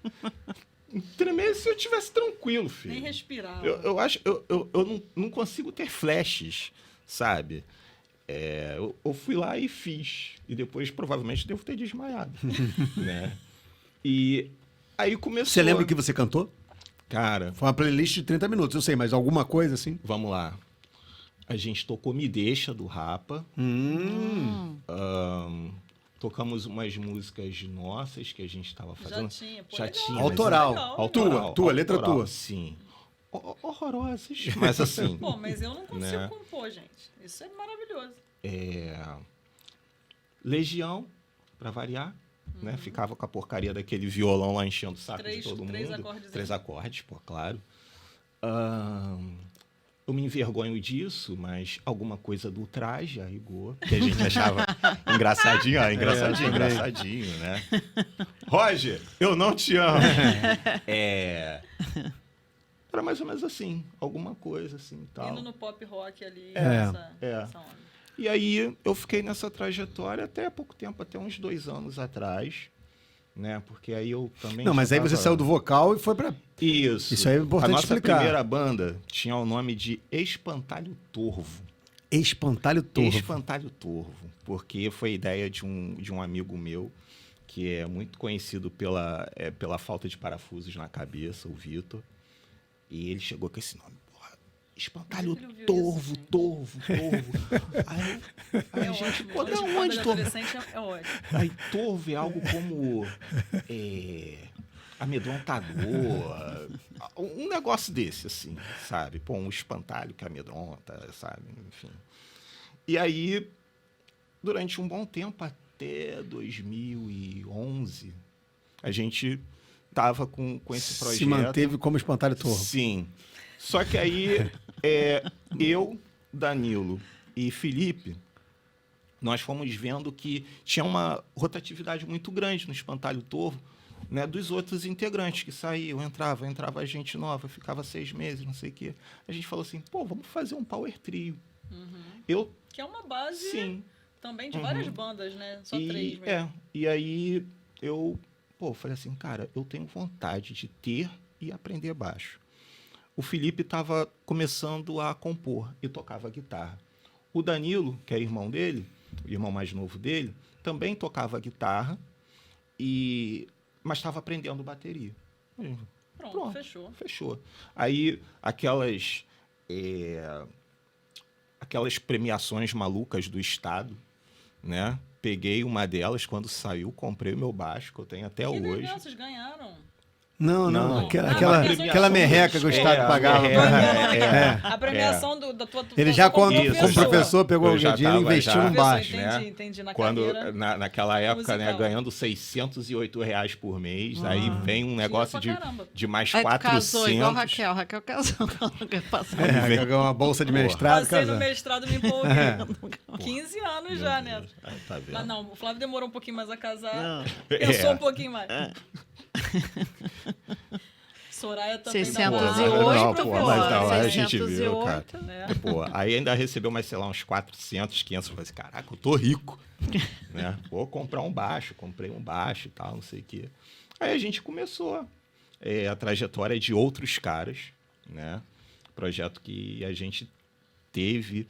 S6: Tremer se eu tivesse tranquilo,
S7: Nem
S6: filho.
S7: respirar.
S6: Eu acho, eu não consigo ter flashes, sabe? Eu fui lá e fiz. E depois, provavelmente, devo ter desmaiado, né? E aí começou...
S1: Você lembra o que você cantou?
S6: Cara,
S1: Foi uma playlist de 30 minutos, eu sei, mas alguma coisa assim?
S6: vamos lá. A gente tocou Me Deixa, do Rapa. Tocamos umas músicas nossas que a gente estava fazendo.
S7: Já tinha.
S6: mas-
S1: Autoral.
S7: Legal.
S1: Tua, letra
S6: autoral,
S1: tua.
S6: Sim. Horrorosas, mas assim...
S7: Pô, mas eu não consigo
S6: Né?
S7: compor, gente. Isso é maravilhoso.
S6: Legião, pra variar, né? Ficava com a porcaria daquele violão lá enchendo o saco
S7: Três-
S6: de todo
S7: três
S6: mundo.
S7: acordes,
S6: 3
S7: né?
S6: acordes, pô, claro. Eu me envergonho disso, mas alguma coisa do traje a rigor, que a gente achava engraçadinho, engraçadinho, né? Roger, eu não te amo. Era mais ou menos assim, alguma coisa assim, tal.
S7: Indo no pop rock ali.
S6: É.
S7: Essa onda.
S6: E aí eu fiquei nessa trajetória até há pouco tempo, até uns 2 anos atrás, né? Porque aí eu também...
S1: Não, mas aí você saiu do vocal e foi pra...
S6: Isso.
S1: Isso aí é importante
S6: A nossa
S1: explicar.
S6: primeira banda tinha o nome de Espantalho Torvo.
S1: Espantalho Torvo.
S6: Espantalho Torvo, porque foi ideia de um amigo meu, que é muito conhecido pela falta de parafusos na cabeça, o Vitor. E ele chegou com esse nome. Porra, Espantalho
S7: Ele ouviu
S6: Torvo,
S7: isso, gente.
S6: Torvo. Aí a gente,
S7: ótimo.
S6: pô, da
S7: Quando
S6: onde,
S7: ele
S6: Torvo?
S7: adolescente é ótimo.
S6: Aí Torvo é algo como amedrontador, um negócio desse, assim, sabe? Pô, um espantalho que amedronta, sabe? Enfim. E aí, durante um bom tempo, até 2011, a gente tava com esse projeto.
S1: Se manteve como Espantalho Torvo.
S6: Sim. Só que aí, eu, Danilo e Felipe, nós fomos vendo que tinha uma rotatividade muito grande no Espantalho Torvo, né, dos outros integrantes que saíam, entrava gente nova, ficava 6 meses, não sei o quê. A gente falou assim, pô, vamos fazer um power trio. Eu,
S7: Que é uma base
S6: sim.
S7: também de várias bandas, né? Só 3 mesmo.
S6: E aí eu, falei assim, cara, eu tenho vontade de ter e aprender baixo. O Felipe estava começando a compor e tocava guitarra. O Danilo, que é irmão dele, o irmão mais novo dele, também tocava guitarra, mas estava aprendendo bateria.
S7: Pronto,
S6: Fechou. Aí aquelas premiações malucas do Estado, né? Peguei uma delas quando saiu, comprei o meu baixo, que eu tenho até
S7: Que
S6: hoje.
S7: legal, vocês ganharam.
S1: Não.
S6: Não.
S1: Aquela merreca que o Estado pagava.
S7: A premiação da tua...
S1: Ele já, como
S7: fechou.
S1: professor, pegou
S6: Eu
S1: o
S6: já
S1: dinheiro e
S6: tava
S1: investiu
S6: já-
S1: num baixo.
S7: Entendi, na
S6: Quando,
S7: carreira.
S6: naquela época, né,
S7: musical.
S6: ganhando R$608 por mês, aí vem um negócio
S7: pra caramba.
S6: de mais
S5: Aí tu
S6: 400.
S5: casou igual Raquel. Raquel casou. Passou.
S1: Ganhou uma bolsa de mestrado,
S7: Passei no
S1: casado.
S7: mestrado, me empolguei. 15 anos já, né?
S6: Aí, tá vendo?
S7: Mas não, o Flávio demorou um pouquinho mais a casar.
S5: Não.
S7: Pensou um pouquinho mais. Soraya também
S5: 608,
S6: Não,
S5: pô,
S6: mas da hora a gente
S5: 608,
S6: viu, cara.
S7: né?
S6: Pô, aí ainda recebeu mais, sei lá, uns 400, 500. Eu falei assim, caraca, eu tô rico. Né? Vou comprar um baixo. Comprei um baixo e tal, não sei o quê. Aí a gente começou a trajetória de outros caras, né? Projeto que a gente teve...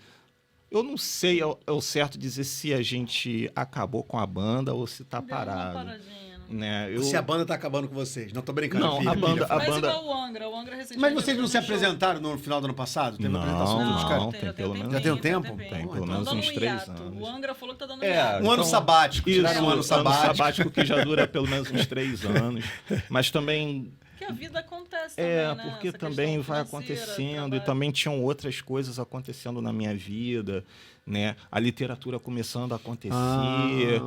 S6: Eu não sei ao certo dizer se a gente acabou com a banda ou se tá
S7: Deu uma
S6: parado.
S7: paradinha, né?
S6: Né?
S1: Se a banda tá acabando com vocês. Não, tô brincando.
S6: Não,
S1: filha,
S6: a banda-
S1: filha.
S6: a
S7: Mas
S6: banda-
S7: igual o Angra recentemente...
S1: Mas vocês não se
S7: fez um show.
S1: apresentaram no final do ano passado? Teve
S6: Não,
S1: apresentação dos
S6: não.
S1: caras?
S6: Tem pelo menos-
S1: Já tem um tempo?
S6: Tem pelo
S1: Então,
S6: menos
S7: Tá dando
S6: uns
S7: um
S6: 3
S7: hiato.
S6: anos.
S7: O Angra falou que tá dando
S6: É,
S7: hiato.
S1: Um ano sabático. Tiraram um ano sabático.
S6: que já dura pelo menos uns 3 anos. Mas também
S7: Porque a vida acontece também, né?
S6: porque
S7: Essa
S6: também
S7: questão
S6: vai
S7: financeira,
S6: acontecendo e
S7: trabalho.
S6: também tinham outras coisas acontecendo na minha vida, né? A literatura começando a acontecer,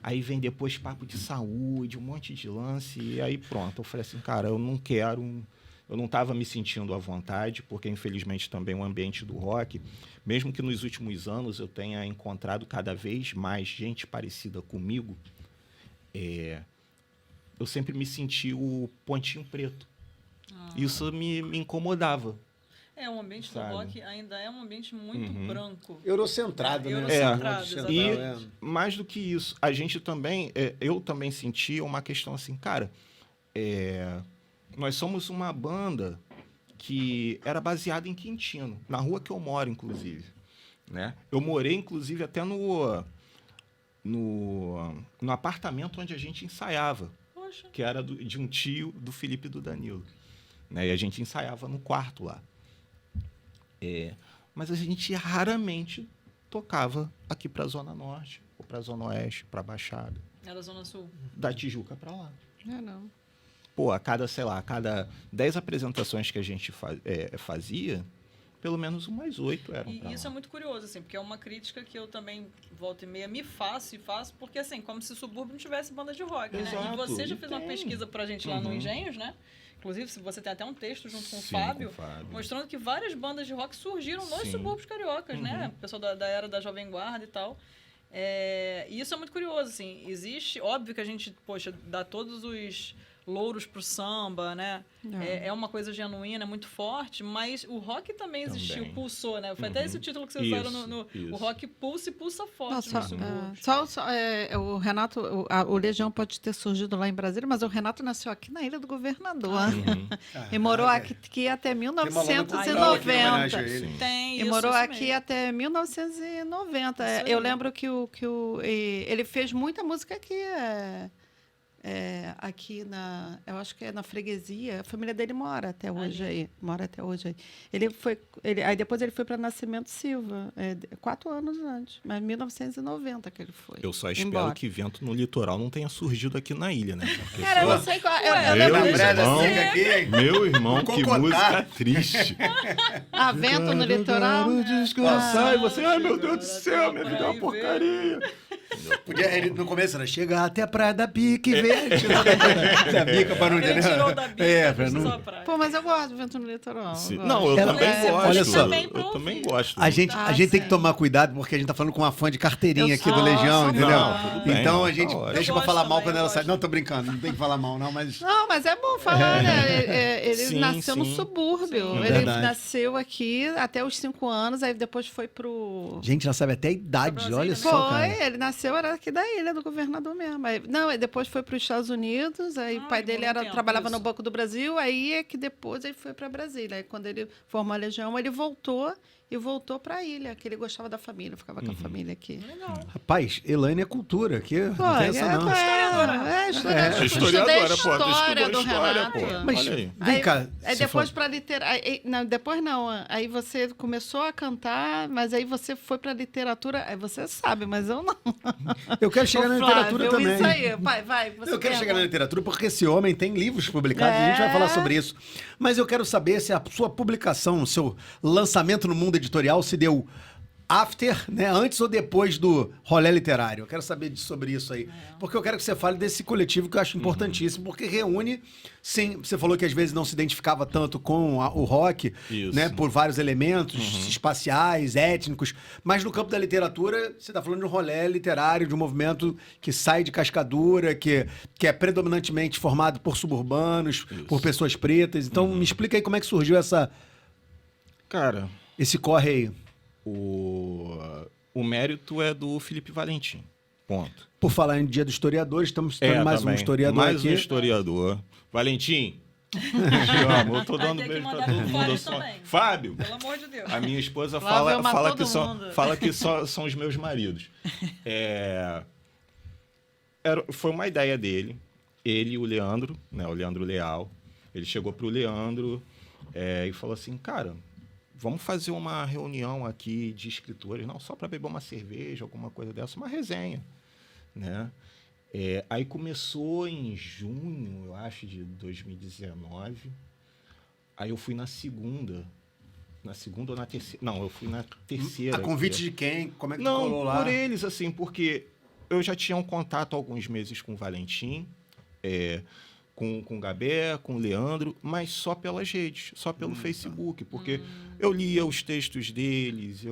S6: aí vem depois papo de saúde, um monte de lance, e aí pronto. Eu falei assim, cara, eu não quero eu não estava me sentindo à vontade, porque, infelizmente, também o ambiente do rock, mesmo que nos últimos anos eu tenha encontrado cada vez mais gente parecida comigo, eu sempre me senti o pontinho preto. Isso me incomodava.
S7: O ambiente do
S6: Sabe?
S7: rock ainda é um ambiente muito branco.
S1: Eurocentrado, né?
S7: Eurocentrado,
S6: E
S7: exatamente.
S6: mais do que isso, a gente também, eu também sentia uma questão assim, cara, nós somos uma banda que era baseada em Quintino, na rua que eu moro, inclusive. Né? Eu morei, inclusive, até no apartamento onde a gente ensaiava,
S7: Poxa.
S6: que era de um tio do Felipe e do Danilo. Né? E a gente ensaiava no quarto lá. Mas a gente raramente tocava aqui para a Zona Norte, ou para a Zona Oeste, para a Baixada.
S7: Era Zona Sul.
S6: Da Tijuca para lá.
S5: Não.
S6: Pô, a cada 10 apresentações que a gente fazia, pelo menos umas 8 eram pra
S7: E isso
S6: lá.
S7: é muito curioso, assim, porque é uma crítica que eu também, volta e meia, me faço, porque, assim, como se o subúrbio não tivesse banda de rock, né? E
S6: Exato,
S7: você já
S6: e
S7: fez uma
S6: tem.
S7: pesquisa pra gente lá no Engenhos, né? Inclusive, se você tem até um texto junto com o
S6: Sim,
S7: Fábio,
S6: com o Fábio.
S7: mostrando que várias bandas de rock surgiram nos
S6: Sim.
S7: subúrbios cariocas, né? O pessoal da era da Jovem Guarda e tal. E isso é muito curioso, assim. Existe, óbvio que a gente, poxa, dá todos os louros pro samba, né? É uma coisa genuína, é muito forte, mas o rock também existiu,
S6: Também.
S7: pulsou, né? Foi até esse o título que vocês usaram no
S6: Isso.
S7: o rock pulsa e pulsa forte.
S5: Não, só,
S7: nos subúrbios.
S5: o Renato, o Legião pode ter surgido lá em Brasília, mas o Renato nasceu aqui na Ilha do Governador. E morou aqui até
S1: Tem uma lona cultural aqui em homenagem a
S5: 1990.
S1: ele.
S7: Tem
S5: E
S7: isso,
S5: morou
S7: isso
S5: aqui
S7: mesmo.
S5: até 1990.
S7: Isso aí.
S5: Eu lembro que ele fez muita música aqui. Aqui eu acho que é na freguesia. A família dele mora até hoje aí. Mora até hoje aí. Aí depois ele foi para Nascimento Silva, 4 anos antes, mas 1990 que ele foi.
S6: Eu só espero
S5: embora.
S6: que vento no litoral não tenha surgido aqui na ilha, né? Porque
S5: Cara, eu
S6: só-
S5: não sei qual.
S7: Ué,
S6: Meu
S5: lembro
S1: Breda
S6: irmão,
S1: seca aqui, hein?
S6: meu irmão, que
S1: Concordar.
S6: música triste.
S5: Vento no litoral.
S6: Quero descansar e você, ai meu Deus do
S7: Agora
S6: céu,
S7: tá
S6: minha
S7: por
S6: vida é
S7: aí
S6: uma porcaria.
S1: Ele, no começo era chegar até a praia da Pique e ver. Tirar da bica para não
S7: Ele tirou da bica,
S1: pra não...
S7: praia.
S5: Pô, mas eu gosto de Vento no Litoral.
S6: Sim.
S5: gosto.
S6: Não, eu
S1: Ela-
S6: também
S5: é,
S6: gosto.
S1: olha só.
S6: Eu também gosto.
S1: A gente tem que
S5: sim.
S1: tomar cuidado porque a gente tá falando com uma fã de carteirinha
S5: Eu
S1: aqui do
S5: sou-
S1: Legião,
S5: sou
S1: entendeu?
S6: Não, tudo bem,
S1: Então
S6: não,
S1: a
S6: tá
S1: gente
S6: ótimo.
S1: deixa
S7: Eu
S1: pra falar
S7: gosto
S1: mal
S7: também,
S1: quando ela
S7: eu
S1: sai.
S7: gosto.
S1: Não, tô brincando, não tem que falar mal, não, mas.
S5: Não, mas é bom falar, né? Ele
S6: Sim,
S5: nasceu no
S6: sim.
S5: subúrbio.
S1: Sim.
S5: Ele
S1: Verdade.
S5: nasceu aqui até os 5 anos, aí depois foi pro.
S1: Gente, já sabe até a idade,
S7: Brasília,
S1: olha
S7: né?
S1: só, cara.
S5: Ele nasceu, era aqui da Ilha do Governador mesmo. Aí depois foi para os Estados Unidos, aí o pai
S7: ele
S5: dele
S7: morou um tempo,
S5: trabalhava no
S7: isso.
S5: Banco do Brasil, aí é que depois ele foi para Brasília. Aí quando ele formou a Legião, ele voltou para a ilha, que ele gostava da família, ficava com a família aqui.
S7: Legal.
S1: Rapaz, Elaine é cultura aqui.
S5: Pô,
S1: Não tem essa, não.
S5: historiadora.
S6: Historiadora, pô, tu
S5: História
S6: estudou
S5: do
S6: história,
S5: Renato.
S6: pô.
S1: Mas,
S6: Olha aí.
S1: vem cá.
S5: Aí
S1: se
S5: depois
S1: for-
S5: para literatura. Depois não. Aí você começou a cantar, mas aí você foi para literatura. Aí você sabe, mas eu não.
S1: Eu quero chegar na
S5: Ô, Flávio,
S1: literatura também.
S5: Isso aí, vai. Você
S1: Eu quero chegar na
S5: pergunta.
S1: literatura porque esse homem tem livros publicados, a gente vai falar sobre isso. Mas eu quero saber se a sua publicação, o seu lançamento no mundo editorial se deu after, né? Antes ou depois do rolê literário. Eu quero saber sobre isso aí. Porque eu quero que você fale desse coletivo que eu acho importantíssimo, porque reúne, sim, você falou que às vezes não se identificava tanto com o rock,
S6: Isso.
S1: né? Por vários elementos espaciais, étnicos, mas no campo da literatura, você está falando de um rolê literário, de um movimento que sai de cascadura, que é predominantemente formado por suburbanos, por pessoas pretas. Então, me explica aí como é que surgiu
S6: Cara,
S1: esse corre aí.
S6: o mérito é do Felipe Valentim. Ponto.
S1: Por falar em Dia do Historiador, estamos citando mais um
S6: também.
S1: historiador
S6: mais
S1: aqui.
S6: um historiador. Valentim, te amo. Eu tô
S7: Vai
S6: dando
S7: ter que
S6: beijo pra
S7: mandar
S6: todo
S7: pro
S6: mundo.
S7: Fábio
S6: eu só-
S7: também.
S6: Fábio,
S7: Pelo amor de Deus.
S6: a minha esposa
S5: Flávio ama
S6: fala,
S5: todo
S6: que,
S5: mundo.
S6: fala que só são os meus maridos. Foi uma ideia dele, ele e o Leandro, né, o Leandro Leal. Ele chegou pro Leandro e falou assim, cara, vamos fazer uma reunião aqui de escritores, não só para beber uma cerveja, alguma coisa dessa, uma resenha, né? Aí começou em junho, eu acho, de 2019. Aí eu fui na segunda ou na terceira. Não, eu fui na terceira.
S1: A convite de quem? Como é que tu
S6: Não,
S1: colou lá?
S6: por eles, assim, porque eu já tinha um contato há alguns meses com o Valentim. com o Gabé, com o Leandro, mas só pelas redes, só pelo Facebook, porque eu lia os textos deles,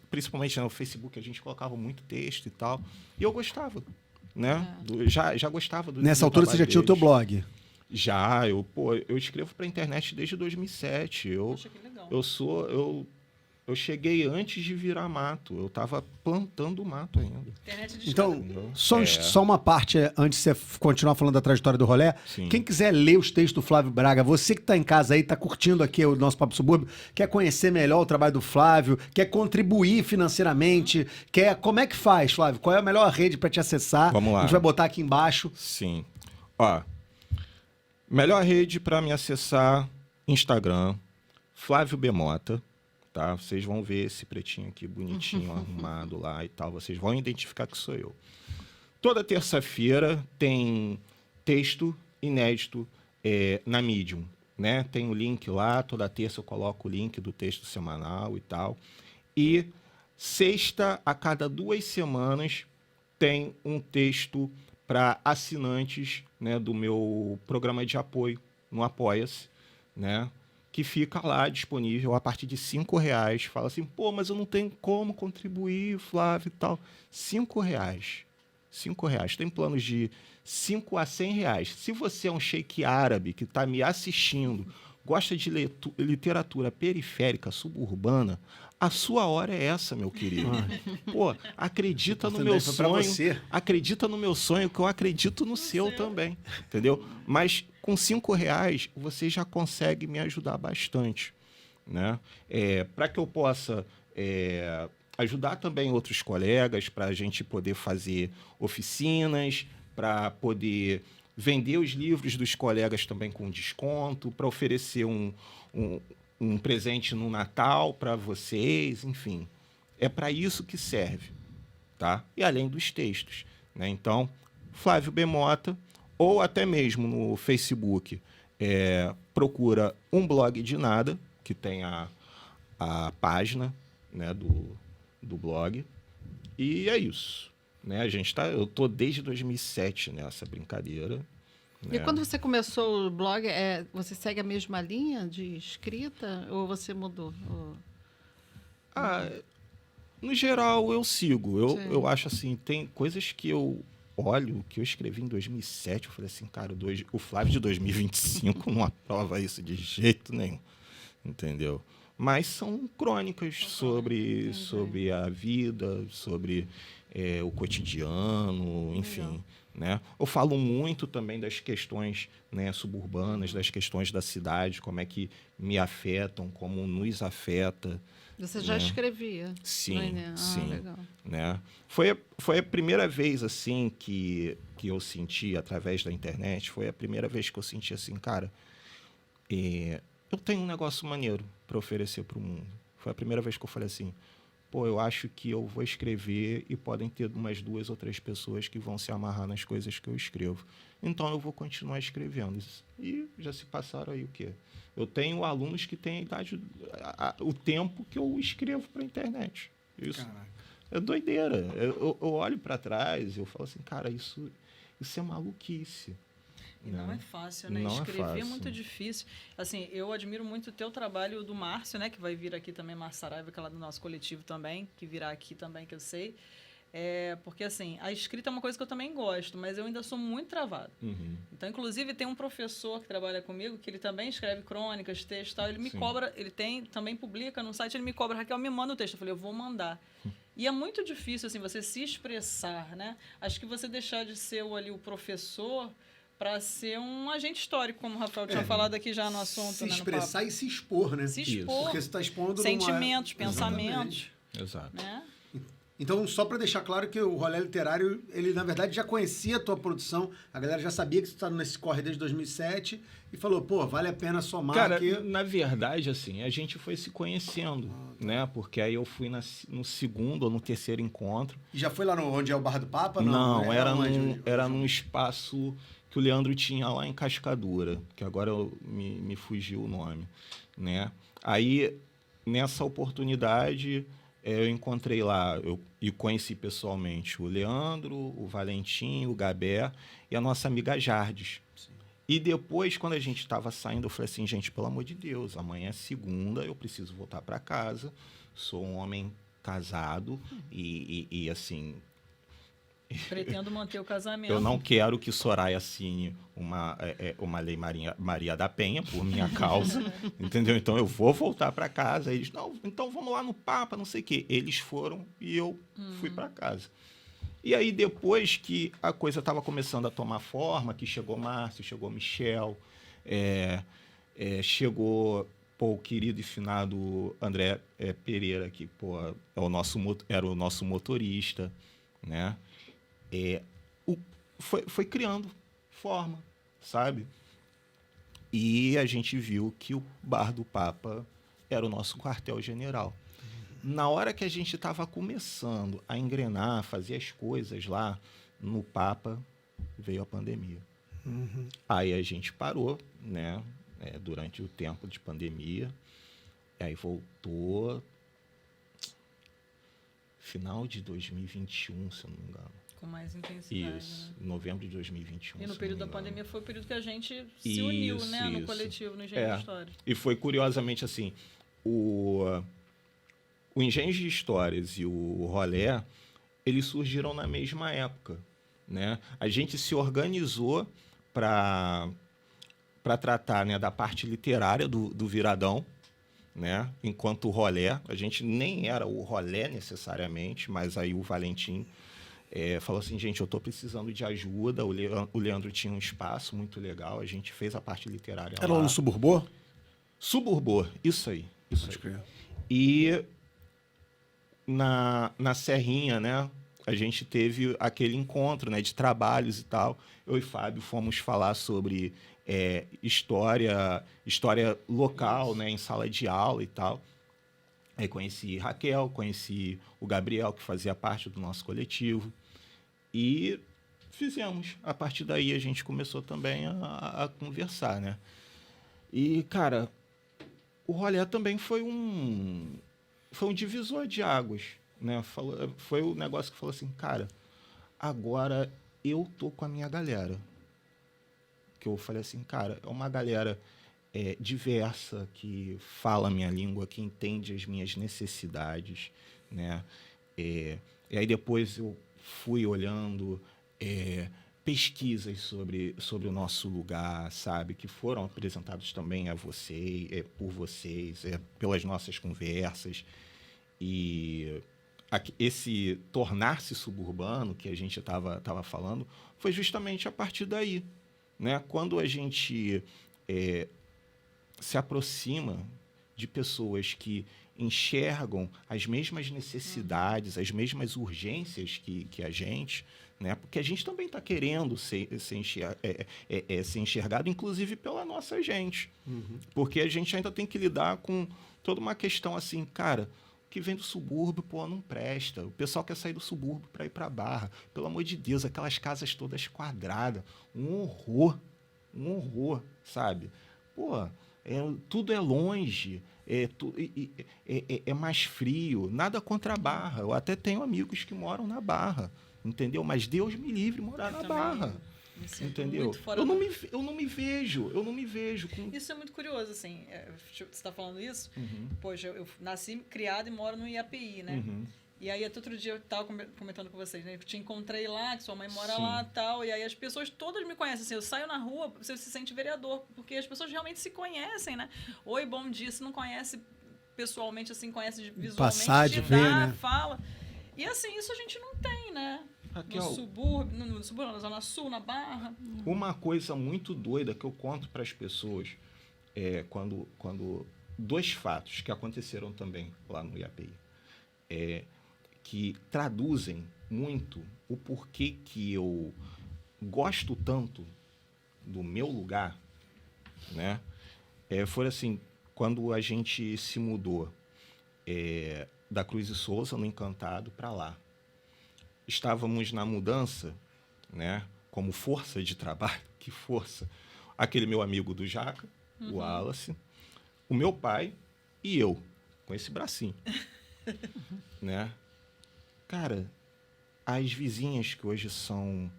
S6: principalmente no Facebook a gente colocava muito texto e tal, e eu gostava, né? Já gostava do
S1: Nessa altura você já tinha o teu blog.
S6: Já, eu escrevo para a internet desde 2007.
S7: Poxa, que legal.
S6: Eu cheguei antes de virar mato. Eu estava plantando mato ainda.
S7: Internet de
S1: Então,
S7: escada.
S1: só uma parte antes de você continuar falando da trajetória do rolê.
S6: Sim.
S1: Quem quiser ler os textos do Flávio Braga, você que está em casa aí, está curtindo aqui o nosso Papo Subúrbio, quer conhecer melhor o trabalho do Flávio, quer contribuir financeiramente, como é que faz, Flávio? Qual é a melhor rede para te acessar?
S6: Vamos lá.
S1: A gente vai botar aqui embaixo.
S6: Sim. Ó, melhor rede para me acessar, Instagram, Flávio B. Mota, tá? Vocês vão ver esse pretinho aqui bonitinho, arrumado lá e tal. Vocês vão identificar que sou eu. Toda terça-feira tem texto inédito na Medium, né? Tem o link lá, toda terça eu coloco o link do texto semanal e tal. E sexta, a cada 2 semanas, tem um texto para assinantes, né, do meu programa de apoio no Apoia-se, né? Que fica lá disponível a partir de R$5. Fala assim, pô, mas eu não tenho como contribuir, Flávio e tal. R$5. R$5. Tem planos de R$5 a R$100. Se você é um sheik árabe que está me assistindo, gosta de literatura periférica, suburbana, a sua hora é essa, meu querido. Pô, acredita no meu sonho. Acredita no meu sonho, que eu acredito no seu também. Entendeu? Mas com R$5 você já consegue me ajudar bastante, né? Para que eu possa ajudar também outros colegas, para a gente poder fazer oficinas, para poder vender os livros dos colegas também com desconto, para oferecer um presente no Natal para vocês, enfim. É para isso que serve, tá? E além dos textos, né? Então, Flávio B. Mota, ou até mesmo no Facebook, procura Um Blog de Nada, que tem a página, né, do blog. E é isso, né? Eu tô desde 2007 nessa brincadeira.
S5: E quando você começou o blog, você segue a mesma linha de escrita ou você mudou?
S6: No geral, eu sigo.
S5: Sim.
S6: Eu acho assim, tem coisas que eu olho, que eu escrevi em 2007, eu falei assim, cara, o Flávio de 2025 não aprova isso de jeito nenhum, entendeu? Mas são crônicas sobre a vida, sobre o cotidiano, enfim. Legal. Né? Eu falo muito também das questões, né, suburbanas, das questões da cidade, como é que me afetam, como nos afeta.
S5: Você já escrevia?
S6: Sim, sim.
S5: Legal.
S6: Né? Foi a primeira vez assim que eu senti, através da internet, foi a primeira vez que eu senti assim, cara, eu tenho um negócio maneiro para oferecer para o mundo. Foi a primeira vez que eu falei assim, pô, eu acho que eu vou escrever e podem ter umas 2 ou 3 pessoas que vão se amarrar nas coisas que eu escrevo. Então, eu vou continuar escrevendo. E já se passaram aí o quê? Eu tenho alunos que têm a idade, o tempo que eu escrevo para a internet. Isso. Caraca. É doideira. Eu olho para trás e eu falo assim, cara, isso é maluquice.
S7: E não é fácil, né?
S6: Não
S7: escrever
S6: é fácil.
S7: muito difícil. Assim, eu admiro muito o teu trabalho do Márcio, né? Que vai vir aqui também, Márcio Saraiva, que é lá do nosso coletivo também, que virá aqui também, que eu sei. Porque, assim, a escrita é uma coisa que eu também gosto, mas eu ainda sou muito travado.
S6: Uhum.
S7: Então, inclusive, tem um professor que trabalha comigo, que ele também escreve crônicas, textos e tal. Ele me cobra, também publica no site, ele me cobra, Raquel, me manda o texto. Eu falei, eu vou mandar. E é muito difícil, assim, você se expressar, né? Acho que você deixar de ser o professor para ser um agente histórico, como o Rafael tinha falado aqui já no assunto.
S1: Se
S7: né,
S1: expressar e se expor, né?
S7: Se expor.
S1: Porque você está expondo
S7: sentimentos, pensamentos.
S6: Exato.
S7: Né?
S1: Então, só para deixar claro que o Rolê Literário, ele na verdade já conhecia a tua produção, a galera já sabia que você está nesse corre desde 2007 e falou, pô, vale a pena somar.
S6: Cara,
S1: aqui.
S6: Na verdade, assim, a gente foi se conhecendo, né? Porque aí eu fui no segundo ou no terceiro encontro.
S1: E já foi lá onde é o Bar do Papa?
S6: Não, era num espaço que o Leandro tinha lá em Cascadura, que agora me fugiu o nome, né? Aí, nessa oportunidade, eu encontrei lá, e conheci pessoalmente o Leandro, o Valentim, o Gabé e a nossa amiga Jardes. Sim. E depois, quando a gente estava saindo, eu falei assim, gente, pelo amor de Deus, amanhã é segunda, eu preciso voltar para casa, sou um homem casado e assim,
S7: Pretendo manter o casamento.
S6: eu não quero que Soraya assine uma lei Maria da Penha por minha causa, entendeu? Então eu vou voltar para casa. Eles, não, então vamos lá no Papa, não sei o quê. Eles foram e eu fui para casa. E aí, depois que a coisa estava começando a tomar forma, que chegou Márcio, chegou Michel, chegou o querido e finado André Pereira, que era o nosso motorista, né? Foi criando forma, sabe? E a gente viu que o Bar do Papa era o nosso quartel-general. Na hora que a gente estava começando a engrenar, fazer as coisas lá no Papa, veio a pandemia. Aí a gente parou, né? Durante o tempo de pandemia. E aí voltou final de 2021, se eu não me engano.
S7: Com mais intensidade.
S6: Isso,
S7: Né?
S6: novembro de 2021.
S7: E no
S6: se
S7: período
S6: não
S7: da
S6: me engano.
S7: pandemia foi o período que a gente se uniu, né? No
S6: Isso.
S7: coletivo, no Engenho de História.
S6: E foi curiosamente assim, o Engenho de Histórias e o Rolé, eles surgiram na mesma época, né? A gente se organizou para tratar, né, da parte literária do Viradão, né? Enquanto o Rolé, a gente nem era o Rolé necessariamente, mas aí o Valentim falou assim, gente, eu estou precisando de ajuda. O Leandro tinha um espaço muito legal, a gente fez a parte literária
S1: Era lá
S6: lá.
S1: no Suburbô?
S6: Suburbô, isso aí.
S1: Pode crer.
S6: E na Serrinha, né, a gente teve aquele encontro, né, de trabalhos e tal. Eu e Fábio fomos falar sobre história local, né, em sala de aula e tal. Aí conheci Raquel, conheci o Gabriel, que fazia parte do nosso coletivo. E fizemos. A partir daí a gente começou também a conversar, né? E, cara, o Rolé também foi um divisor de águas, né? Foi o negócio que falou assim, cara, agora eu tô com a minha galera. Que eu falei assim, cara, é uma galera diversa, que fala a minha língua, que entende as minhas necessidades, né? E aí depois eu fui olhando pesquisas sobre o nosso lugar, sabe? Que foram apresentados também a vocês, por vocês, pelas nossas conversas. E esse tornar-se suburbano que a gente estava falando foi justamente a partir daí, né? Quando a gente se aproxima de pessoas que enxergam as mesmas necessidades, as mesmas urgências que a gente, né? Porque a gente também está querendo ser enxergado, inclusive pela nossa gente. Porque a gente ainda tem que lidar com toda uma questão assim, cara, que vem do subúrbio, pô, não presta. O pessoal quer sair do subúrbio para ir para a Barra. Pelo amor de Deus, aquelas casas todas quadradas. Um horror, sabe? Pô, tudo é longe, é mais frio. Nada contra a Barra. Eu até tenho amigos que moram na Barra, entendeu? Mas Deus me livre morar na Barra. Entendeu? Eu não me vejo com...
S7: Isso é muito curioso, assim. Você está falando isso? Poxa, eu nasci criado e moro no IAPI, né? E aí, até outro dia, eu estava comentando com vocês, né? Eu te encontrei lá, que sua mãe mora lá e tal. E aí, as pessoas todas me conhecem. Assim, eu saio na rua, você se sente vereador. Porque as pessoas realmente se conhecem, né? Oi, bom dia. Se não conhece pessoalmente, assim, conhece visualmente,
S1: Passar de ver, né?
S7: fala. E, assim, isso a gente não tem, né?
S6: Raquel,
S7: No subúrbio, na Zona Sul, na Barra.
S6: uma coisa muito doida que eu conto para as pessoas quando dois fatos que aconteceram também lá no IAPI, que traduzem muito o porquê que eu gosto tanto do meu lugar, né? Foi assim, quando a gente se mudou da Cruz e Souza, no Encantado, para lá. Estávamos na mudança, né? Como força de trabalho, que força. Aquele meu amigo do Jaca, o Wallace, o meu pai e eu, com esse bracinho, né? Cara, as vizinhas que hoje são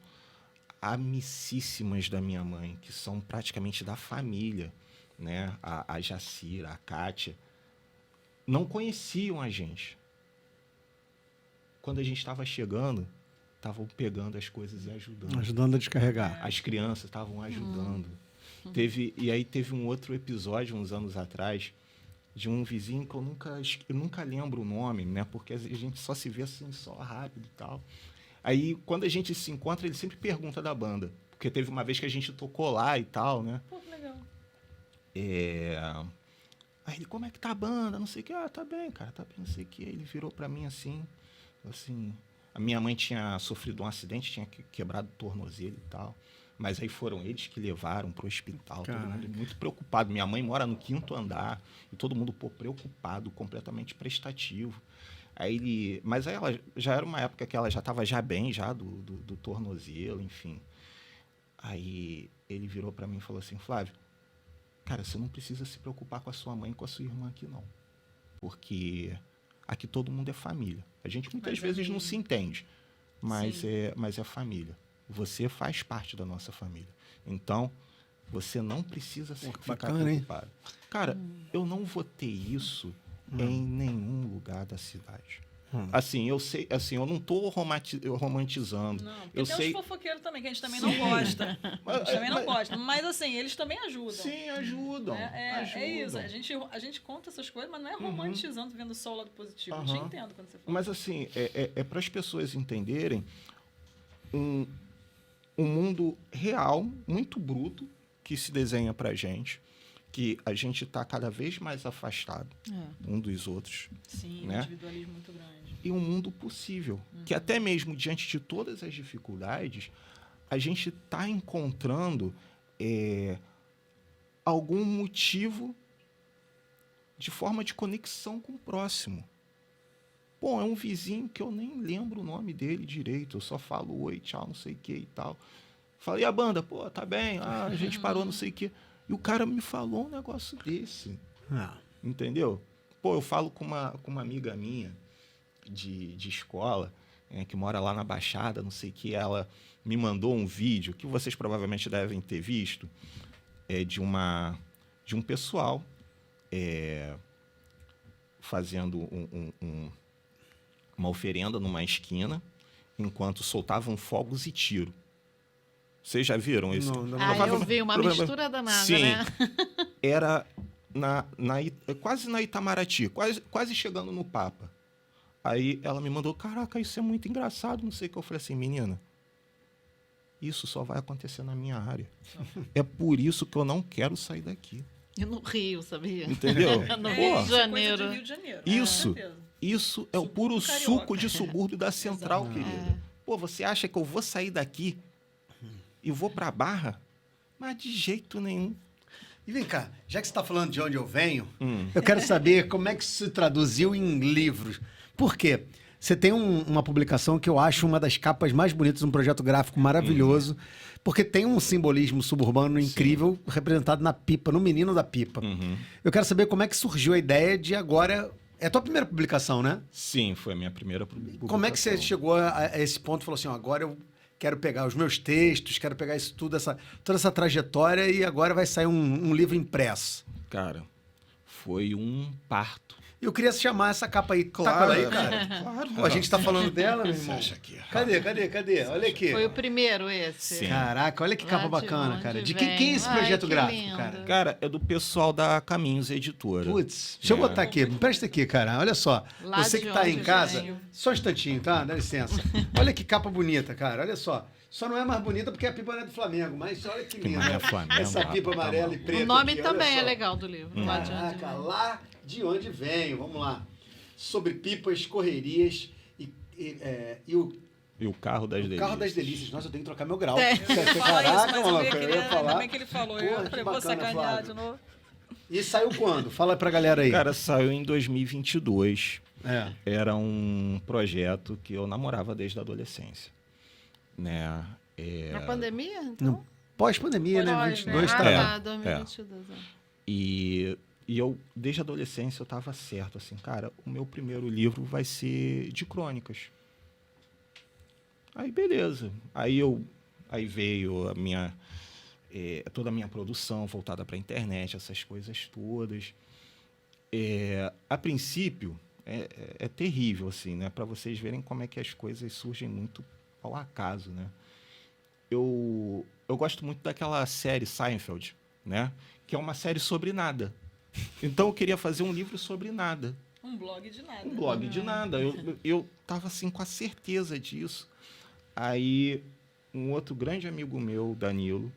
S6: amicíssimas da minha mãe, que são praticamente da família, né? A Jacira, a Kátia, não conheciam a gente. Quando a gente estava chegando, estavam pegando as coisas e ajudando.
S1: Ajudando a descarregar.
S6: As crianças estavam ajudando. E aí teve um outro episódio, uns anos atrás, de um vizinho que eu nunca lembro o nome, né? Porque a gente só se vê assim, só rápido e tal. Aí, quando a gente se encontra, ele sempre pergunta da banda. Porque teve uma vez que a gente tocou lá e tal, né?
S7: Pô, que legal.
S6: Aí ele, como é que tá a banda? Não sei o que. Ah, tá bem, cara, tá bem, não sei o que. Ele virou pra mim assim, a minha mãe tinha sofrido um acidente, tinha quebrado o tornozelo e tal. Mas aí foram eles que levaram pro hospital, todo mundo muito preocupado. Minha mãe mora no 5º andar e todo mundo, preocupado, completamente prestativo. Mas aí ela já era uma época que ela já estava já bem, já do tornozelo, enfim. Aí ele virou para mim e falou assim, Flávio, cara, você não precisa se preocupar com a sua mãe e com a sua irmã aqui, não. Porque aqui todo mundo é família. A gente muitas vezes não se entende, mas é família. Você faz parte da nossa família. Então, você não precisa ficar preocupado. Cara, eu não vou ter isso em nenhum lugar da cidade. Assim, eu sei, assim, eu não estou romantizando.
S7: Não, porque
S6: eu
S7: tem
S6: sei...
S7: uns fofoqueiros também, que a gente também não gosta. A gente também não gosta. Mas, assim, eles também ajudam.
S6: Sim, ajudam.
S7: É isso. A gente conta essas coisas, mas não é romantizando, vendo só o lado positivo. Eu te entendo quando você fala.
S6: Mas, assim, é para as pessoas entenderem um mundo real, muito bruto, que se desenha para a gente, que a gente está cada vez mais afastado um dos outros.
S7: Sim,
S6: né?
S7: um individualismo muito grande.
S6: E um mundo possível, que até mesmo diante de todas as dificuldades, a gente está encontrando algum motivo de forma de conexão com o próximo. Bom, é um vizinho que eu nem lembro o nome dele direito, eu só falo oi, tchau, não sei o que e tal. Falei, a banda, pô, tá bem, a gente parou, não sei o que. E o cara me falou um negócio desse. Entendeu? Pô, eu falo com uma amiga minha de escola, que mora lá na Baixada, não sei o que, ela me mandou um vídeo, que vocês provavelmente devem ter visto, de um pessoal fazendo uma oferenda numa esquina, enquanto soltavam fogos e tiro. Vocês já viram isso?
S5: Não. Eu vi uma mistura danada,
S6: sim,
S5: né?
S6: Era quase na Itamaraty, quase chegando no Papa. Aí ela me mandou, caraca, isso é muito engraçado, não sei o que. Eu falei assim, menina, isso só vai acontecer na minha área. É por isso que eu não quero sair daqui.
S5: E no Rio, sabia?
S6: Entendeu?
S5: No Rio de Janeiro.
S7: Coisa de Rio de Janeiro.
S6: Isso é o puro suco de subúrbio da Central, querida. Pô, você acha que eu vou sair daqui e vou pra Barra? Mas de jeito nenhum.
S1: E vem cá, já que você está falando de onde eu venho, eu quero saber como é que isso se traduziu em livros. Por quê? Você tem uma publicação que eu acho uma das capas mais bonitas, um projeto gráfico maravilhoso, porque tem um simbolismo suburbano incrível representado na pipa, no menino da pipa. Eu quero saber como é que surgiu a ideia de agora... É a tua primeira publicação, né?
S6: Sim, foi a minha primeira publicação.
S1: Como é que você chegou a esse ponto e falou assim, ó, agora eu quero pegar os meus textos, quero pegar isso tudo, toda essa trajetória e agora vai sair um livro impresso?
S6: Cara, foi um parto.
S1: Eu queria chamar essa capa aí.
S6: Claro,
S1: tá com ela aí, cara?
S6: Claro.
S1: Pô, a gente tá falando dela, meu irmão.
S6: Acha que...
S1: Cadê? Olha aqui.
S5: Foi o primeiro esse.
S6: Sim.
S1: Caraca, olha que capa
S5: Lá de
S1: bacana,
S5: onde
S1: cara. De
S5: vem?
S1: quem é esse projeto
S5: Ai, que
S1: gráfico,
S5: lindo.
S1: cara?
S6: Cara, é do pessoal da Caminhos Editora.
S1: Putz, deixa eu botar aqui. Me presta aqui, cara. Olha só.
S5: Lá
S1: Você
S5: de
S1: que tá aí em
S5: onde
S1: casa,
S5: vem?
S1: só um instantinho, tá? Dá licença. Olha que capa bonita, cara. Olha só. Só não é mais bonita porque a pipa não é do Flamengo, mas olha que linda.
S6: não é Flamengo,
S1: Essa pipa
S6: tá
S1: amarela e preta.
S5: O nome
S1: aqui, olha
S5: também
S1: só.
S5: é legal do livro. Lá de onde
S1: Caraca,
S5: vem.
S1: lá de onde venho. Vamos lá. Sobre pipas, correrias e o
S6: E o Carro das Delícias.
S1: Carro das Delícias. Nossa, eu tenho que trocar meu grau.
S5: É.
S7: Fala isso,
S1: Caraca,
S7: mas
S1: maluco,
S7: eu
S1: eu ia falar.
S7: ainda bem que ele falou.
S1: Porra,
S7: Eu
S1: que
S7: falei, vou
S1: bacana,
S7: sacanear
S1: Flávio.
S7: de novo.
S1: E saiu quando? Fala pra galera aí.
S6: Cara, saiu em 2022.
S1: É.
S6: Era um projeto que eu namorava desde a adolescência. Né?
S5: Na pandemia? Então?
S1: Não, pós-pandemia, né?
S5: Pode,
S1: 22
S5: Ah,
S1: tá.
S5: tá, 2022.
S6: E eu, desde a adolescência, eu estava certo, assim, cara, o meu primeiro livro vai ser de crônicas. Aí, beleza. Aí eu Aí veio toda a minha produção voltada para a internet, essas coisas todas. A princípio, é terrível, assim, né? Para vocês verem como é que as coisas surgem muito ao acaso, né? Eu gosto muito daquela série Seinfeld, né? Que é uma série sobre nada. Então, eu queria fazer um livro sobre nada.
S7: Um blog de nada.
S6: Um blog de nada. Eu tava, assim, com a certeza disso. Aí, um outro grande amigo meu, Danilo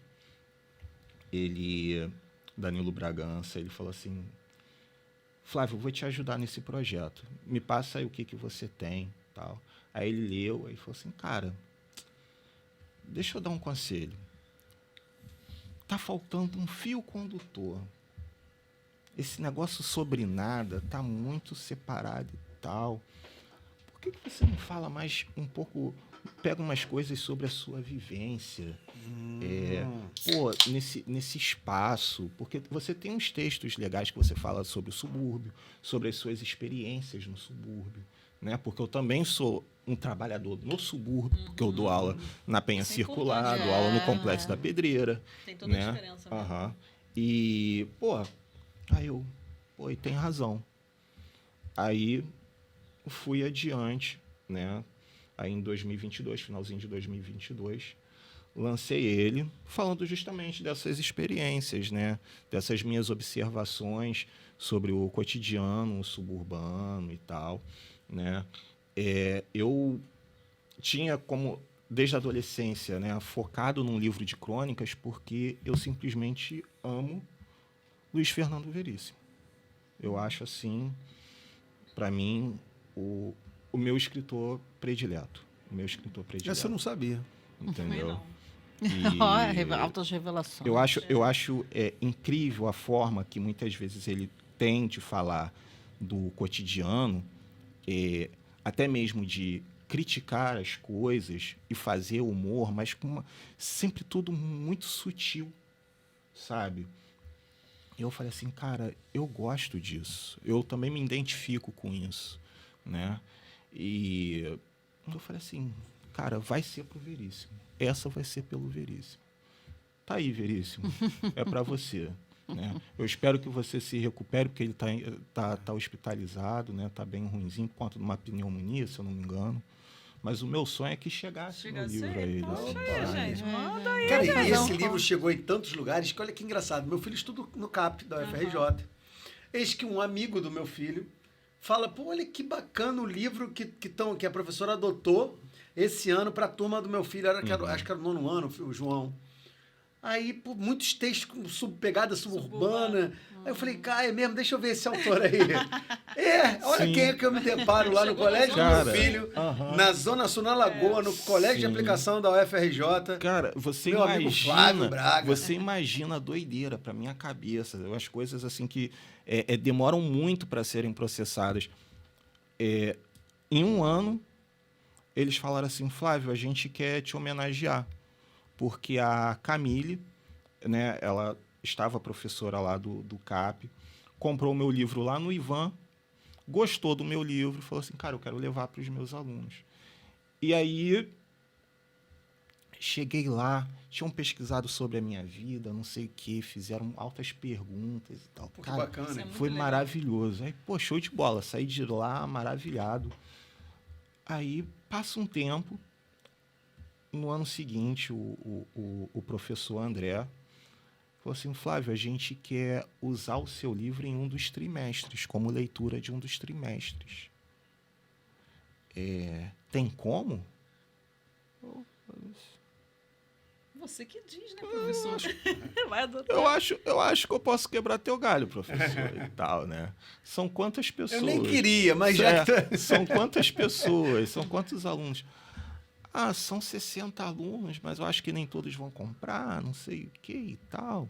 S6: Bragança, ele falou assim: Flávio, eu vou te ajudar nesse projeto. Me passa aí o que você tem, tal. Aí ele leu, aí falou assim: cara, deixa eu dar um conselho. Tá faltando um fio condutor. Esse negócio sobre nada tá muito separado e tal. Por que você não fala mais um pouco, pega umas coisas sobre a sua vivência? Nesse espaço, porque você tem uns textos legais que você fala sobre o subúrbio, sobre as suas experiências no subúrbio, né? Porque eu também sou um trabalhador no subúrbio, porque eu dou aula na Penha
S7: Isso é
S6: Circular,
S7: importante.
S6: dou aula no Complexo da Pedreira.
S7: Tem toda
S6: né?
S7: a diferença. Né?
S6: Aham. E, aí e tem razão. Aí fui adiante, né? Aí em 2022, finalzinho de 2022, lancei ele, falando justamente dessas experiências, né? Dessas minhas observações sobre o cotidiano suburbano e tal, né? Eu tinha como, desde a adolescência, né, focado num livro de crônicas porque eu simplesmente amo Luiz Fernando Veríssimo. Eu acho, assim, para mim, o meu escritor predileto. O meu escritor predileto.
S1: Essa eu não sabia.
S6: Entendeu?
S5: Altas revelações.
S6: Eu acho incrível a forma que muitas vezes ele tem de falar do cotidiano, até mesmo de criticar as coisas e fazer humor, mas com sempre tudo muito sutil, sabe? Eu falei assim, cara, eu gosto disso. Eu também me identifico com isso, né? E eu falei assim, cara, vai ser pro Veríssimo. Essa vai ser pelo Veríssimo. Tá aí, Veríssimo. É para você. Né? Eu espero que você se recupere, porque ele tá hospitalizado, né? Tá bem ruinzinho por conta de uma pneumonia, se eu não me engano. Mas o meu sonho é que chegasse no livro a ele.
S7: Poxa,
S6: assim,
S7: gente, manda aí.
S1: Cara, e
S5: fazer
S1: esse
S5: um
S1: livro chegou em tantos lugares que olha que engraçado. Meu filho estuda no CAP da UFRJ. Eis que um amigo do meu filho fala, pô, olha que bacana o livro que a professora adotou esse ano para a turma do meu filho. Acho que era o 9º ano, o João. Aí, pô, muitos textos com pegada suburbana. Aí eu falei, cara, é mesmo? Deixa eu ver esse autor aí. Olha
S6: Sim.
S1: quem é que eu me deparo lá no colégio do
S6: Cara,
S1: meu filho, na Zona Sul, na Lagoa, no colégio de
S6: Sim.
S1: aplicação da UFRJ.
S6: Cara, você
S1: Meu amigo Flávio Braga.
S6: você imagina a doideira para minha cabeça, as coisas assim que demoram muito para serem processadas. Em um ano, eles falaram assim, Flávio, a gente quer te homenagear, porque a Camille, né, ela estava professora lá do CAP, comprou o meu livro lá no Ivan, gostou do meu livro, falou assim, cara, eu quero levar para os meus alunos. E aí, cheguei lá, tinham pesquisado sobre a minha vida, não sei o quê, fizeram altas perguntas e tal.
S1: Pô, que
S6: Cara,
S1: bacana.
S7: Isso é muito
S6: foi
S7: legal.
S6: maravilhoso. Aí, pô, show de bola, saí de lá maravilhado. Aí, passa um tempo, no ano seguinte, o professor André falou assim, Flávio, a gente quer usar o seu livro em um dos trimestres, como leitura de um dos trimestres. Tem como?
S7: Você que diz, né, professor? Vai adotar.
S6: Eu acho que eu posso quebrar teu galho, professor, e tal, né? São quantas pessoas?
S1: Eu nem queria, mas já que...
S6: São quantas pessoas? São quantos alunos? Ah, são 60 alunos, mas eu acho que nem todos vão comprar, não sei o que e tal.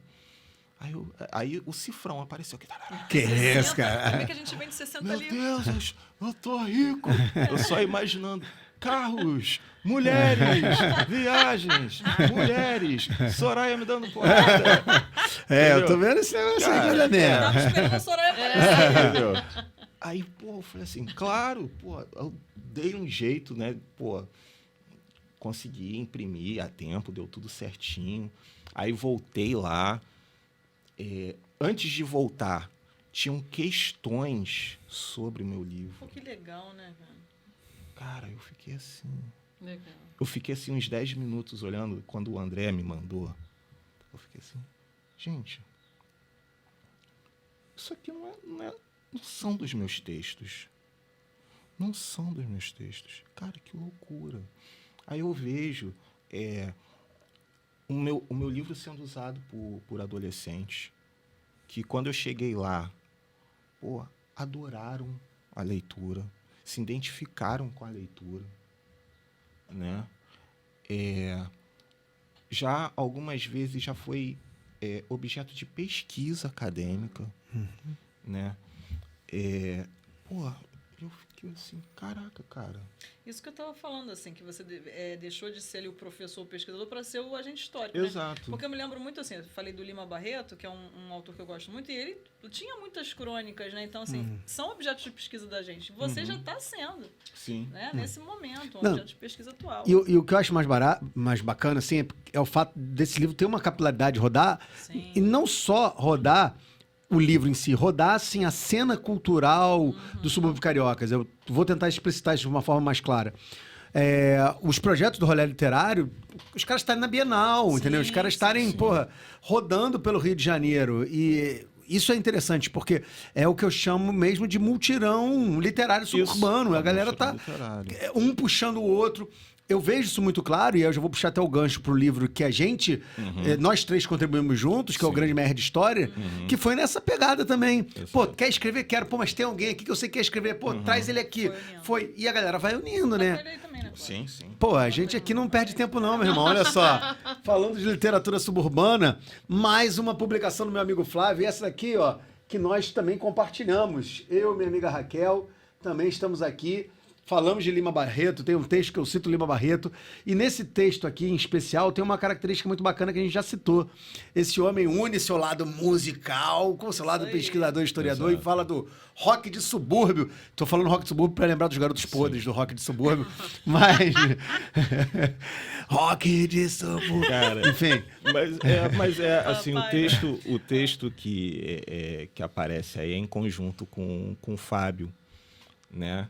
S6: Aí o cifrão apareceu aqui.
S1: Que é isso,
S7: Como é
S1: cara?
S7: que a gente vende 60
S6: Meu
S7: livros?
S6: Deus, eu tô rico. Eu só imaginando carros, mulheres, viagens, mulheres, Soraya me dando porrada.
S1: Eu tô vendo esse negócio aí, olha mesmo.
S7: Tava esperando a Soraya aparecer.
S6: Entendeu? Aí, pô, eu falei assim, claro, pô, eu dei um jeito, né, pô, consegui imprimir a tempo, deu tudo certinho. Aí voltei lá. Antes de voltar, tinham questões sobre o meu livro.
S7: Pô, que legal, né, cara?
S6: Cara, eu fiquei assim...
S7: Legal.
S6: Eu fiquei assim uns 10 minutos olhando quando o André me mandou. Eu fiquei assim, gente, isso aqui não são dos meus textos. Não são dos meus textos. Cara, que loucura. Aí eu vejo o meu livro sendo usado por adolescentes que, quando eu cheguei lá, adoraram a leitura, se identificaram com a leitura, né? Já algumas vezes já foi objeto de pesquisa acadêmica, né? Eu fiquei assim, caraca, cara.
S7: Isso que eu estava falando, assim, que você deixou de ser ali o professor, o pesquisador, para ser o agente histórico,
S6: Exato.
S7: né? Porque eu me lembro muito, assim, eu falei do Lima Barreto, que é um autor que eu gosto muito, e ele tinha muitas crônicas, né? Então, assim, são objetos de pesquisa da gente. Você já está sendo,
S6: Sim.
S7: né? Nesse momento,
S1: Não.
S7: objeto de pesquisa atual.
S1: E o que eu acho mais bacana, assim, é o fato desse livro ter uma capilaridade de rodar,
S7: Sim.
S1: e não só rodar o livro em si, rodar, assim, a cena cultural do subúrbio cariocas. Eu vou tentar explicitar isso de uma forma mais clara. Os projetos do rolê literário, os caras estarem na Bienal,
S7: Sim,
S1: entendeu? Os caras estarem, rodando pelo Rio de Janeiro. E isso é interessante, porque é o que eu chamo mesmo de multirão literário suburbano.
S6: Isso,
S1: A galera tá
S6: literário.
S1: um puxando o outro. Eu vejo isso muito claro, e eu já vou puxar até o gancho pro livro que a gente, nós três contribuímos juntos, que é o Grande Mer de História, que foi nessa pegada também. Pô, quer escrever? Quero. Pô, mas tem alguém aqui que eu sei que quer escrever. Pô, traz ele aqui.
S7: Foi.
S1: E a galera vai unindo, né?
S7: Ele aí também, né?
S6: Sim, sim.
S1: Pô, a gente aqui não perde tempo não, meu irmão. Olha só. Falando de literatura suburbana, mais uma publicação do meu amigo Flávio. E essa daqui, ó, que nós também compartilhamos. Eu e minha amiga Raquel também estamos aqui. Falamos de Lima Barreto, tem um texto que eu cito Lima Barreto, e nesse texto aqui, em especial, tem uma característica muito bacana que a gente já citou. Esse homem une seu lado musical com seu lado pesquisador, historiador, e fala do rock de subúrbio. Tô falando rock de subúrbio para lembrar dos garotos podres do rock de subúrbio, mas... rock de subúrbio...
S6: Cara,
S1: enfim.
S6: Mas assim, o texto que aparece aí é em conjunto com o Fábio, né?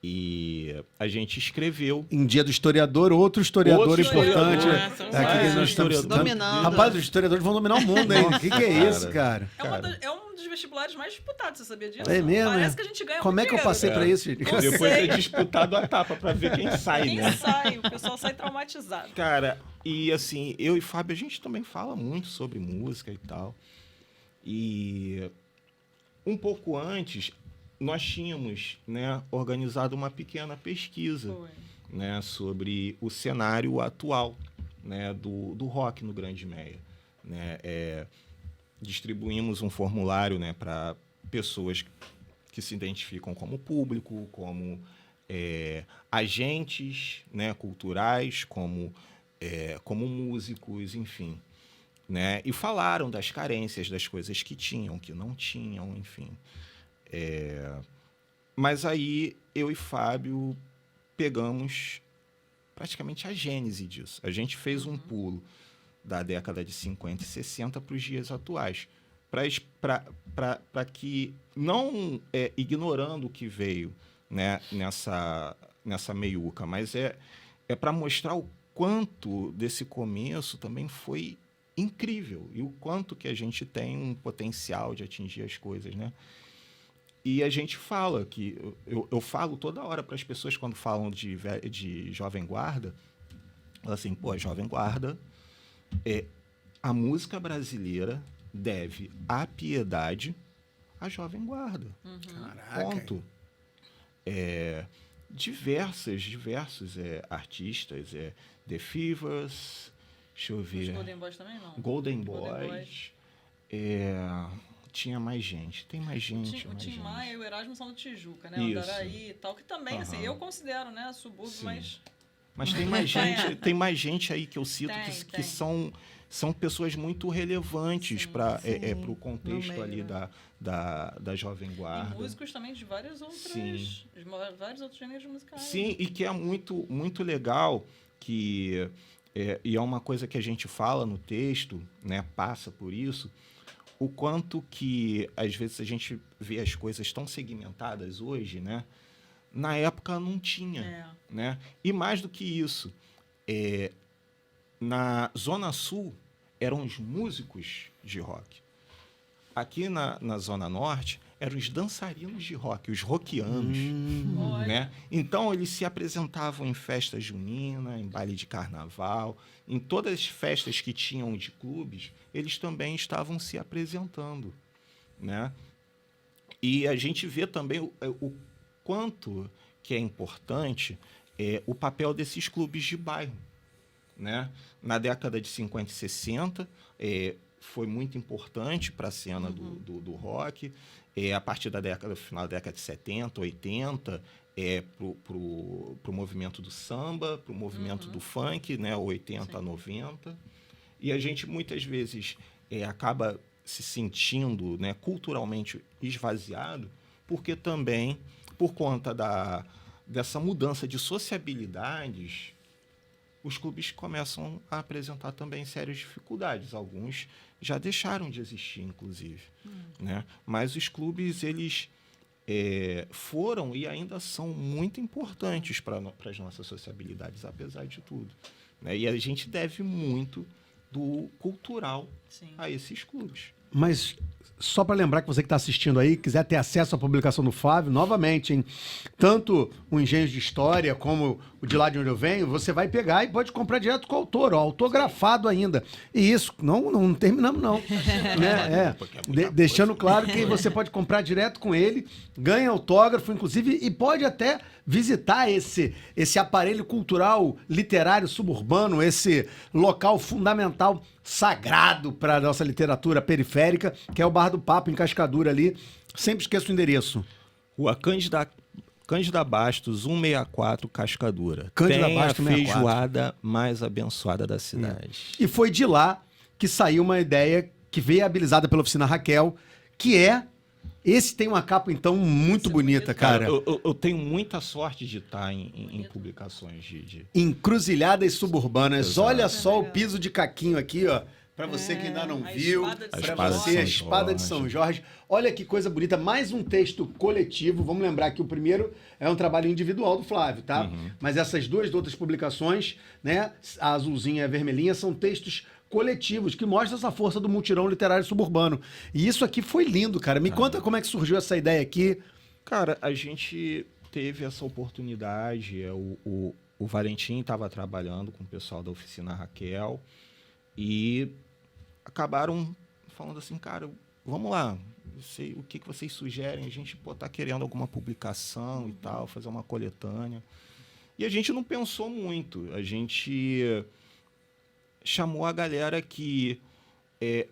S6: E a gente escreveu.
S1: Em Dia do Historiador, outro historiador importante.
S6: Mais um historiador.
S5: Dominando.
S1: Rapaz, os historiadores vão dominar o mundo, hein? O que é isso, cara?
S7: É um dos vestibulares mais disputados, você sabia disso?
S1: É mesmo,
S7: Parece
S1: é?
S7: que a gente ganha
S1: Como
S7: muito
S1: é que eu
S7: dinheiro.
S1: passei pra isso, gente?
S7: Eu
S6: Depois
S7: sei.
S6: é disputado a tapa pra ver quem sai,
S7: Quem
S6: né?
S7: sai? O pessoal sai traumatizado.
S6: Cara, e assim, eu e Fábio, a gente também fala muito sobre música e tal. E um pouco antes, nós tínhamos, né, organizado uma pequena pesquisa,
S7: Foi.
S6: né, sobre o cenário atual, né, do rock no Grande Meia, né? Distribuímos um formulário, né, para pessoas que se identificam como público, como agentes, né, culturais, como músicos, enfim, né? E falaram das carências, das coisas que tinham, que não tinham, enfim. Mas aí eu e Fábio pegamos praticamente a gênese disso. A gente fez um pulo da década de 50 e 60 para os dias atuais, para que, não ignorando o que veio, né, nessa meiuca, mas é para mostrar o quanto desse começo também foi incrível e o quanto que a gente tem um potencial de atingir as coisas, né? E a gente fala que... Eu falo toda hora para as pessoas quando falam de Jovem Guarda, assim, pô, Jovem Guarda, a música brasileira deve a piedade à Jovem Guarda.
S1: Caraca.
S6: Ponto. Diversos artistas, The Fevers, deixa eu ver...
S7: Os Golden Boys também não?
S6: Golden Boys. Tinha mais gente. Tem mais gente.
S7: O
S6: mais
S7: Tim
S6: gente.
S7: Maia e o Erasmo são do Tijuca, né?
S6: Isso.
S7: Andaraí e tal, que também, assim, eu considero, né, subúrbio,
S6: Sim.
S7: mas...
S6: Mas tem mais gente, tem mais gente aí que eu cito
S7: Tem.
S6: que são pessoas muito relevantes para o contexto
S5: meio,
S6: ali
S5: né?
S6: da Jovem
S7: E
S6: Guarda.
S7: músicos também de vários outros
S6: Sim.
S7: gêneros musicais.
S6: Sim, e que é muito, muito legal que... e é uma coisa que a gente fala no texto, né, passa por isso, o quanto que, às vezes, a gente vê as coisas tão segmentadas hoje, né? Na época não tinha, né? E mais do que isso, na Zona Sul eram os músicos de rock. Aqui na Zona Norte eram os dançarinos de rock, os rockianos, né? Então, eles se apresentavam em festa junina, em baile de carnaval, em todas as festas que tinham de clubes, eles também estavam se apresentando, né? E a gente vê também o quanto que é importante o papel desses clubes de bairro, né? Na década de 50 e 60, foi muito importante para a cena do rock. A partir da final da década de 70, 80, para o movimento do samba, para o movimento do funk, né, 80 a 90. E a gente, muitas vezes, acaba se sentindo, né, culturalmente esvaziado, porque também, por conta dessa mudança de sociabilidades, os clubes começam a apresentar também sérias dificuldades. Alguns já deixaram de existir, inclusive. Né? Mas os clubes, eles foram e ainda são muito importantes para as nossas sociabilidades, apesar de tudo. Né? E a gente deve muito do cultural a esses clubes.
S1: Mas só para lembrar que você que está assistindo aí, quiser ter acesso à publicação do Flávio, novamente, hein? Tanto o Engenhos de História como o De Lá de Onde Eu Venho, você vai pegar e pode comprar direto com o autor, ó, autografado ainda. E isso, não terminamos não. Né? Deixando claro que você pode comprar direto com ele, ganha autógrafo, inclusive, e pode até visitar esse aparelho cultural, literário, suburbano, esse local fundamental, sagrado para a nossa literatura periférica, que é o Bar do Papo, em Cascadura ali. Sempre esqueço o endereço.
S6: Rua Cândida Bastos, 164, Cascadura.
S1: Cândida
S6: Tem
S1: Bastos,
S6: a
S1: 164.
S6: feijoada mais abençoada da cidade.
S1: E foi de lá que saiu uma ideia que veio viabilizada pela Oficina Raquel, que esse tem uma capa, então, muito bonita, cara.
S6: Eu tenho muita sorte de estar em publicações de...
S1: Encruzilhadas Suburbanas.
S6: Exato.
S1: Olha só o piso de caquinho aqui, ó. Pra você que ainda não viu, pra você, a Espada de São Jorge. Olha que coisa bonita. Mais um texto coletivo. Vamos lembrar que o primeiro é um trabalho individual do Flávio, tá? Mas essas duas outras publicações, né? A azulzinha e a vermelhinha, são textos coletivos que mostram essa força do mutirão literário suburbano. E isso aqui foi lindo, cara. Me conta como é que surgiu essa ideia aqui.
S6: Cara, a gente teve essa oportunidade. O Valentim estava trabalhando com o pessoal da Oficina Raquel e acabaram falando assim, cara, vamos lá, o que vocês sugerem? A gente tá querendo alguma publicação e tal, fazer uma coletânea. E a gente não pensou muito. A gente chamou a galera que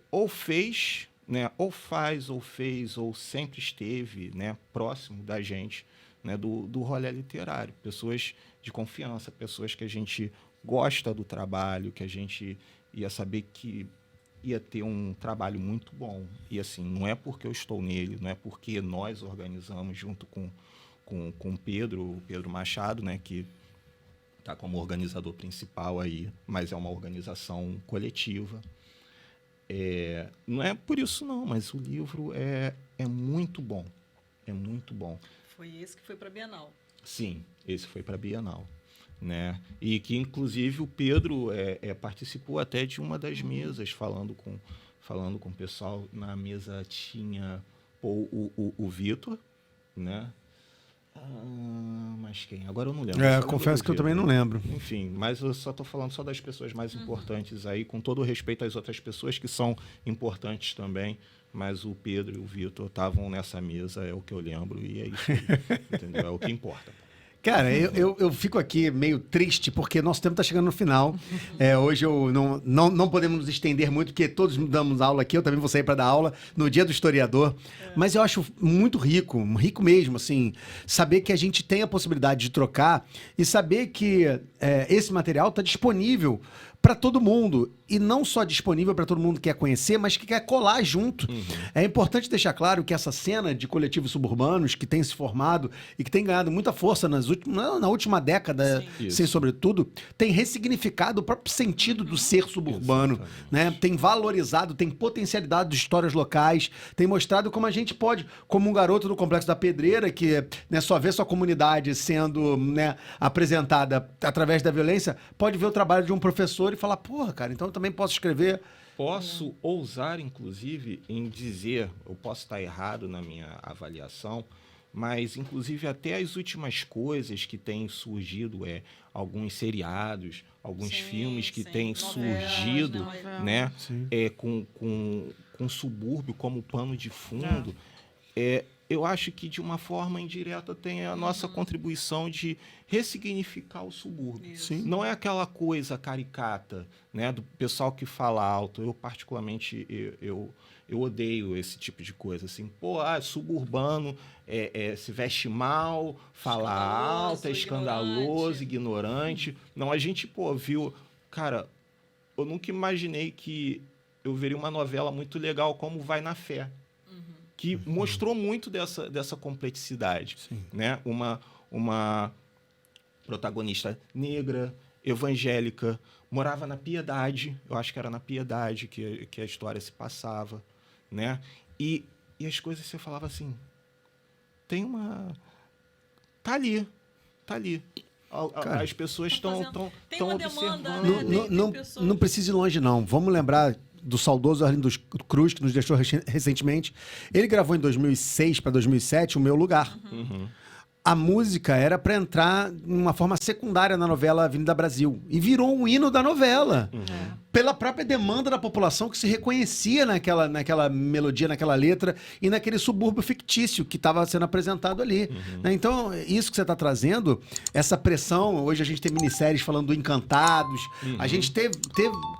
S6: ou fez, né, ou faz, ou fez, ou sempre esteve, né, próximo da gente, né, do rolê literário. Pessoas de confiança, pessoas que a gente gosta do trabalho, que a gente ia saber que ia ter um trabalho muito bom. E assim, não é porque eu estou nele, não é porque nós organizamos junto com o Pedro Machado, né, que está como organizador principal aí, mas é uma organização coletiva. Não é por isso não, mas o livro é muito bom. É muito bom.
S7: Foi esse que foi para a Bienal.
S6: Sim, esse foi para a Bienal. Né? E que, inclusive, o Pedro participou até de uma das mesas, falando com o pessoal. Na mesa tinha o Vitor, né? Mas quem? Agora eu não lembro.
S1: Confesso que eu também não lembro.
S6: Enfim, mas eu só estou falando só das pessoas mais importantes aí, com todo o respeito às outras pessoas que são importantes também, mas o Pedro e o Vitor estavam nessa mesa, é o que eu lembro, e é isso aí, entendeu? É o que importa.
S1: Cara, eu fico aqui meio triste porque nosso tempo está chegando no final. Hoje não podemos nos estender muito, porque todos damos aula aqui, eu também vou sair para dar aula no Dia do Historiador. Mas eu acho muito rico mesmo, assim, saber que a gente tem a possibilidade de trocar e saber que esse material está disponível para todo mundo. E não só disponível para todo mundo que quer conhecer, mas que quer colar junto. É importante deixar claro que essa cena de coletivos suburbanos que tem se formado e que tem ganhado muita força nas na última década,
S6: Sim.
S1: sem sobretudo, tem ressignificado o próprio sentido do ser suburbano, né? Tem valorizado, tem potencialidade de histórias locais, tem mostrado como a gente pode, como um garoto do Complexo da Pedreira, que, né, só vê sua comunidade sendo, né, apresentada através da violência, pode ver o trabalho de um professor e falar, porra, cara, então eu também posso escrever.
S6: Posso ousar, inclusive, em dizer, eu posso estar errado na minha avaliação, mas, inclusive, até as últimas coisas que têm surgido, alguns seriados, alguns filmes que têm surgido, né, com subúrbio como pano de fundo, eu acho que, de uma forma indireta, tem a nossa contribuição de ressignificar o subúrbio.
S1: Sim.
S6: Não é aquela coisa caricata, né, do pessoal que fala alto. Eu, particularmente, eu odeio esse tipo de coisa. Assim, suburbano se veste mal, fala alto, é escandaloso, ignorante. Não, a gente, viu... Cara, eu nunca imaginei que eu veria uma novela muito legal como Vai na Fé, que mostrou muito dessa complexidade, né? Uma protagonista negra, evangélica, morava na Piedade, eu acho que era na Piedade que a história se passava, né? E as coisas você falava assim, tá ali.
S1: Cara,
S6: as pessoas estão
S7: Tem uma
S6: observando.
S7: demanda, né?
S1: Não precisa ir longe, não. Vamos lembrar do saudoso Arlindo Cruz, que nos deixou recentemente. Ele gravou em 2006 para 2007 O Meu Lugar. A música era para entrar de uma forma secundária na novela Avenida Brasil. E virou um hino da novela. Pela própria demanda da população que se reconhecia naquela melodia, naquela letra e naquele subúrbio fictício que estava sendo apresentado ali. Né? Então, isso que você está trazendo, essa pressão, hoje a gente tem minisséries falando do Encantados, a gente teve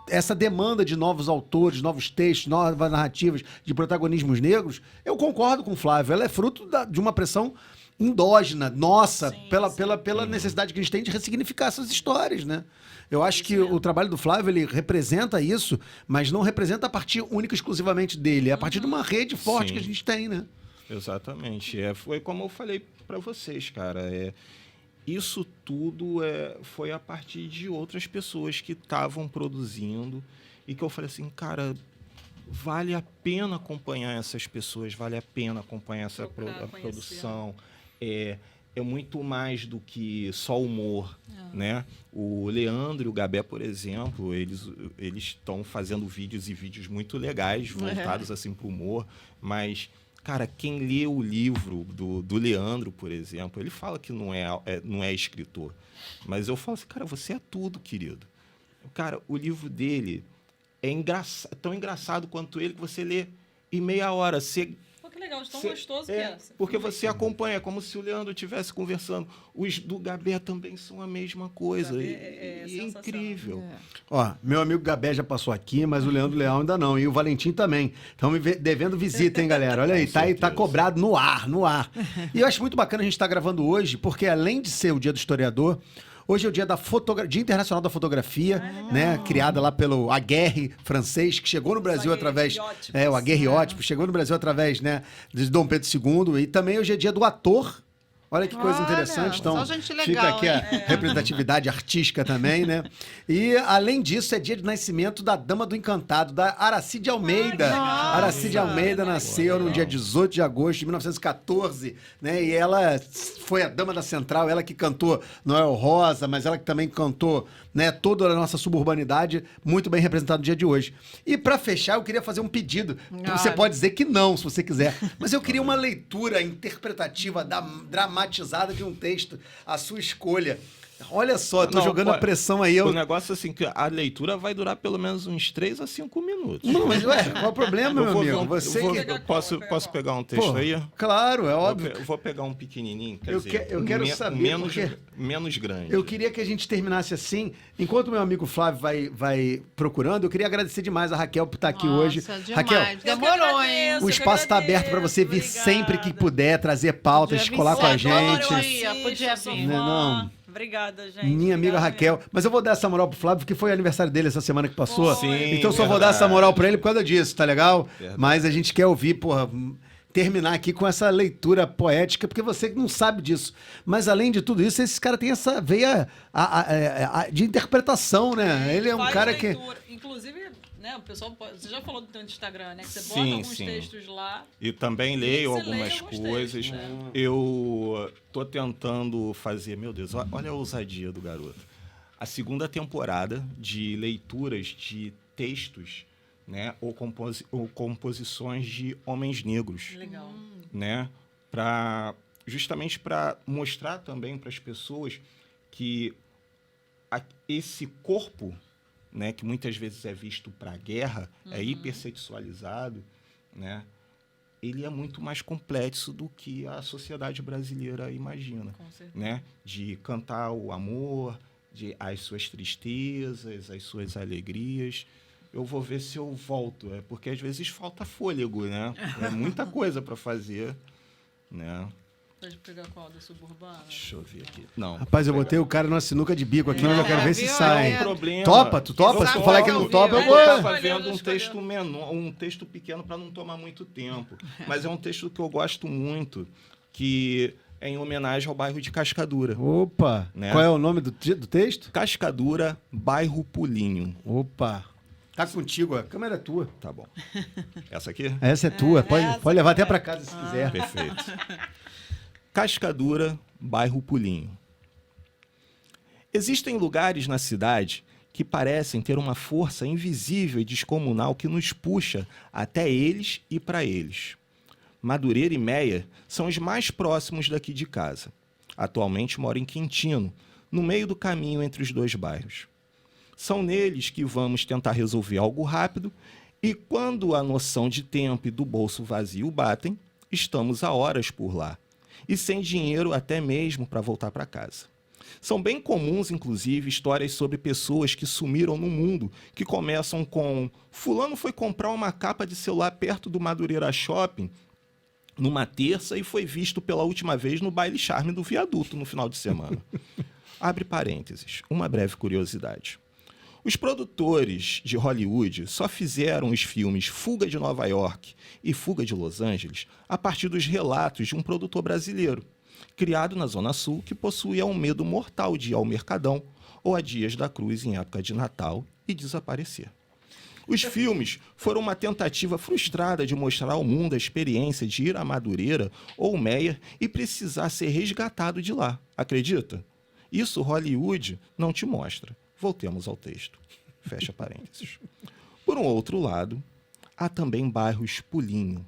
S1: essa demanda de novos autores, novos textos, novas narrativas de protagonismos negros. Eu concordo com o Flávio, ela é fruto de uma pressão endógena, nossa, pela necessidade que a gente tem de ressignificar essas histórias, né? Eu acho que o trabalho do Flávio, ele representa isso, mas não representa a partir única e exclusivamente dele, é a partir de uma rede forte que a gente tem, né?
S6: Exatamente. Foi como eu falei para vocês, cara. Isso tudo foi a partir de outras pessoas que estavam produzindo e que eu falei assim, cara, vale a pena acompanhar essas pessoas, vale a pena acompanhar essa produção. É muito mais do que só humor, né? O Leandro e o Gabé, por exemplo, eles estão fazendo vídeos muito legais, voltados assim para o humor, mas, cara, quem lê o livro do Leandro, por exemplo, ele fala que não é escritor, mas eu falo assim, cara, você é tudo, querido. Cara, o livro dele é tão engraçado quanto ele, que você lê em meia hora.
S7: Que legal, de tão gostoso que é.
S6: Porque você acompanha, como se o Leandro estivesse conversando. Os do Gabé também são a mesma coisa. É incrível.
S1: Ó, meu amigo Gabé já passou aqui, mas o Leandro Leal ainda não. E o Valentim também. Estão me devendo visita, hein, galera? Olha aí, tá cobrado no ar. E eu acho muito bacana a gente estar gravando hoje, porque além de ser o Dia do Historiador, hoje é o Dia Dia Internacional da Fotografia, né? Criada lá pelo Aguerre francês, que chegou no Brasil através... o aguerreótipo, chegou no Brasil através, né, de Dom Pedro II. E também hoje é Dia do Ator. Olha que coisa interessante. Então,
S5: só gente legal,
S1: fica aqui a representatividade artística também, né? E, além disso, é dia de nascimento da Dama do Encantado, da Aracide Almeida. Aracide Almeida nasceu no dia 18 de agosto de 1914, né? E ela foi a Dama da Central, ela que cantou Noel Rosa, mas ela que também cantou, né, toda a nossa suburbanidade, muito bem representada no dia de hoje. E, para fechar, eu queria fazer um pedido. Você pode dizer que não, se você quiser, mas eu queria uma leitura interpretativa dramatizada de um texto, a sua escolha. Olha só, eu tô jogando a pressão aí.
S6: O negócio assim, que a leitura vai durar pelo menos uns 3 a 5 minutos.
S1: Não, mas qual é o problema, meu amigo?
S6: Posso pegar um texto aí?
S1: Claro, é óbvio.
S6: Eu vou pegar um pequenininho,
S1: eu quero saber
S6: menos grande.
S1: Eu queria que a gente terminasse assim. Enquanto o meu amigo Flávio vai procurando, eu queria agradecer demais a Raquel por estar aqui hoje.
S5: Demais.
S1: Raquel,
S5: Demorou, hein?
S1: o espaço está aberto para você vir sempre que puder, trazer pautas, colar com a gente.
S5: Podia vir.
S1: Não.
S7: Obrigada, gente.
S1: Minha amiga Raquel. Mas eu vou dar essa moral pro Flávio, porque foi aniversário dele essa semana que passou.
S6: Sim,
S1: então eu só vou dar essa moral pra ele por causa disso, tá legal?
S6: Verdade.
S1: Mas a gente quer ouvir, porra, terminar aqui com essa leitura poética, porque você não sabe disso. Mas, além de tudo isso, esse cara tem essa veia de interpretação, né? Ele é um
S7: Faz
S1: cara que...
S7: leitura. Inclusive, né, o pessoal você já falou do teu Instagram, né? Que você bota
S6: Sim,
S7: alguns
S6: sim.
S7: textos lá.
S6: E também leio
S7: Você lê
S6: algumas
S7: alguns
S6: coisas.
S7: textos, né?
S6: Eu tô tentando fazer... Meu Deus, olha a ousadia do garoto. A segunda temporada de leituras de textos, né, ou composições de homens negros,
S7: Legal.
S6: né, justamente para mostrar também para as pessoas que esse corpo, né, que muitas vezes é visto para a guerra, é hipersexualizado, né, ele é muito mais complexo do que a sociedade brasileira imagina,
S7: Com certeza.
S6: né, de cantar o amor, as suas tristezas, as suas alegrias. Eu vou ver se eu volto, porque às vezes falta fôlego, né? É muita coisa para fazer, né?
S7: Pode pegar qual? Da Suburbana?
S6: Deixa eu ver aqui. Não.
S1: Rapaz, eu botei o cara numa sinuca de bico aqui, mas eu quero ver se
S5: viu?
S1: sai.
S6: É um problema.
S1: Topa? Tu topa?
S6: Eu
S1: Se tu
S6: topo.
S1: falar que não topa, eu
S6: Eu
S1: vou...
S6: estava
S7: Escolheu,
S6: vendo um
S7: escolheu.
S6: texto menor, um texto pequeno para não tomar muito tempo. Mas é um texto que eu gosto muito, que é em homenagem ao bairro de Cascadura.
S1: Opa!
S6: Né?
S1: Qual é o nome do texto?
S6: Cascadura, bairro Pulinho.
S1: Opa! Tá contigo, a câmera é tua.
S6: Tá bom. Essa aqui?
S1: Essa é tua,
S5: essa
S1: pode levar até pra casa se quiser.
S6: Perfeito. Cascadura, bairro Pulinho. Existem lugares na cidade que parecem ter uma força invisível e descomunal que nos puxa até eles e para eles. Madureira e Meia são os mais próximos daqui de casa. Atualmente moro em Quintino, no meio do caminho entre os dois bairros. São neles que vamos tentar resolver algo rápido e quando a noção de tempo e do bolso vazio batem, estamos a horas por lá. E sem dinheiro até mesmo para voltar para casa. São bem comuns, inclusive, histórias sobre pessoas que sumiram no mundo, que começam com fulano foi comprar uma capa de celular perto do Madureira Shopping numa terça e foi visto pela última vez no baile charme do viaduto no final de semana. Abre parênteses, uma breve curiosidade. Os produtores de Hollywood só fizeram os filmes Fuga de Nova York e Fuga de Los Angeles a partir dos relatos de um produtor brasileiro, criado na Zona Sul, que possuía um medo mortal de ir ao Mercadão ou a Dias da Cruz em época de Natal e desaparecer. Os filmes foram uma tentativa frustrada de mostrar ao mundo a experiência de ir a Madureira ou Meia e precisar ser resgatado de lá. Acredita? Isso Hollywood não te mostra. Voltemos ao texto. Fecha parênteses. Por um outro lado, há também bairros Pulinho,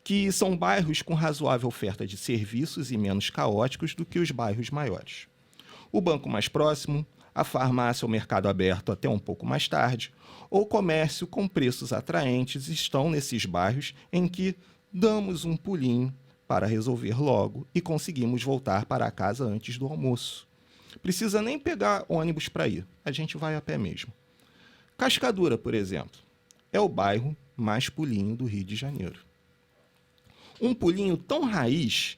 S6: que são bairros com razoável oferta de serviços e menos caóticos do que os bairros maiores. O banco mais próximo, a farmácia ou mercado aberto até um pouco mais tarde, ou comércio com preços atraentes estão nesses bairros em que damos um pulinho para resolver logo e conseguimos voltar para casa antes do almoço. Precisa nem pegar ônibus para ir, a gente vai a pé mesmo. Cascadura, por exemplo, é o bairro mais pulinho do Rio de Janeiro. Um pulinho tão raiz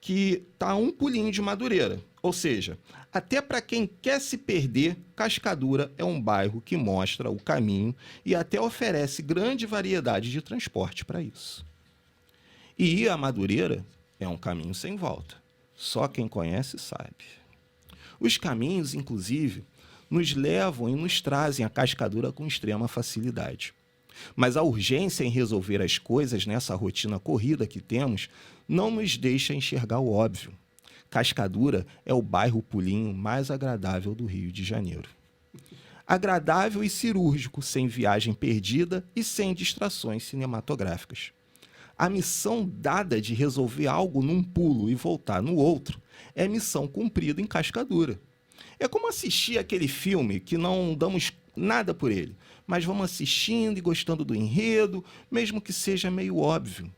S6: que está um pulinho de Madureira. Ou seja, até para quem quer se perder, Cascadura é um bairro que mostra o caminho e até oferece grande variedade de transporte para isso. E ir a Madureira é um caminho sem volta. Só quem conhece sabe. Os caminhos, inclusive, nos levam e nos trazem a Cascadura com extrema facilidade. Mas a urgência em resolver as coisas nessa rotina corrida que temos não nos deixa enxergar o óbvio. Cascadura é o bairro pulinho mais agradável do Rio de Janeiro. Agradável e cirúrgico, sem viagem perdida e sem distrações cinematográficas. A missão dada de resolver algo num pulo e voltar no outro é missão cumprida em Cascadura. É como assistir aquele filme que não damos nada por ele, mas vamos assistindo e gostando do enredo, mesmo que seja meio óbvio.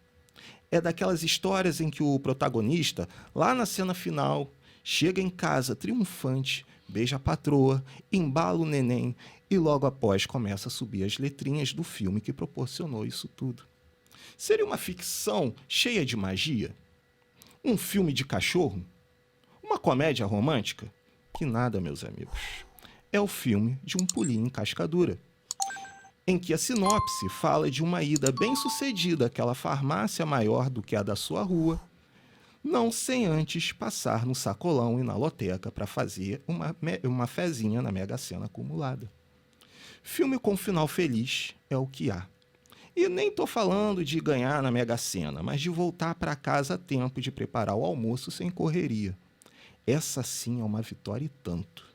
S6: É daquelas histórias em que o protagonista, lá na cena final, chega em casa triunfante, beija a patroa, embala o neném e logo após começa a subir as letrinhas do filme que proporcionou isso tudo. Seria uma ficção cheia de magia? Um filme de cachorro? Uma comédia romântica? Que nada, meus amigos. É o filme de um pulinho em Cascadura. em que a sinopse fala de uma ida bem-sucedida àquela farmácia maior do que a da sua rua, não sem antes passar no sacolão e na loteca para fazer uma fezinha na Mega Sena acumulada. Filme com final feliz é o que há. E nem tô falando de ganhar na Mega Sena, mas de voltar para casa a tempo de preparar o almoço sem correria. Essa sim é uma vitória e tanto.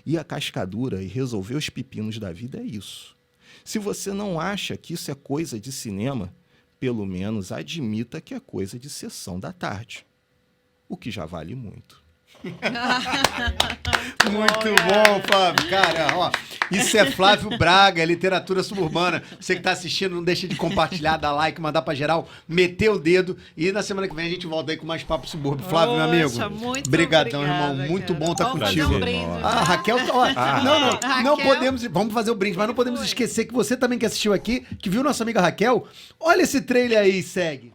S6: E a cascadura e resolver os pepinos da vida é isso. Se você não acha que isso é coisa de cinema, pelo menos admita que é coisa de sessão da tarde. O que já vale muito.
S1: Muito bom, Flávio. Cara, ó, isso é Flávio Braga, é literatura suburbana. Você que tá assistindo, não deixa de compartilhar, dar like, mandar pra geral, meter o dedo. E na semana que vem a gente volta aí com mais papo subúrbio. Flávio, meu amigo.
S5: Muito
S1: Brigadão,
S5: obrigada,
S1: irmão. Muito
S5: cara.
S1: bom estar
S5: Vamos
S1: contigo.
S5: fazer um brinde.
S1: Ah, Raquel, ó, não
S5: Raquel.
S1: podemos, vamos fazer o brinde, mas não podemos esquecer que você também que assistiu aqui, que viu nossa amiga Raquel, olha esse trailer aí e segue.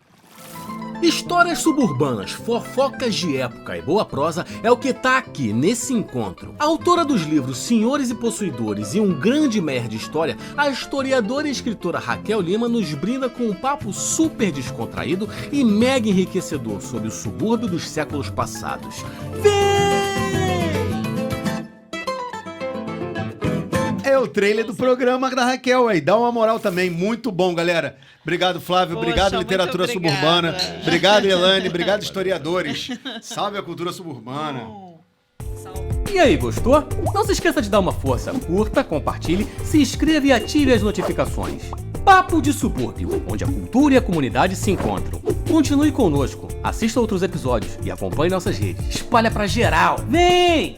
S2: Histórias suburbanas, fofocas de época e boa prosa é o que tá aqui nesse encontro. A autora dos livros Senhores e Possuidores e um grande mer de história, a historiadora e escritora Raquel Lima nos brinda com um papo super descontraído e mega enriquecedor sobre o subúrbio dos séculos passados.
S1: É o trailer do programa da Raquel aí. Dá uma moral também. Muito bom, galera. Obrigado, Flávio.
S5: Poxa,
S1: obrigado,
S5: muito
S1: literatura
S5: obrigada.
S1: suburbana. Obrigado, Elane. Obrigado, historiadores. Salve a cultura suburbana.
S2: E aí, gostou? Não se esqueça de dar uma força, curta, compartilhe, se inscreva e ative as notificações. Papo de Subúrbio, onde a cultura e a comunidade se encontram. Continue conosco, assista outros episódios e acompanhe nossas redes. Espalha pra geral. Vem!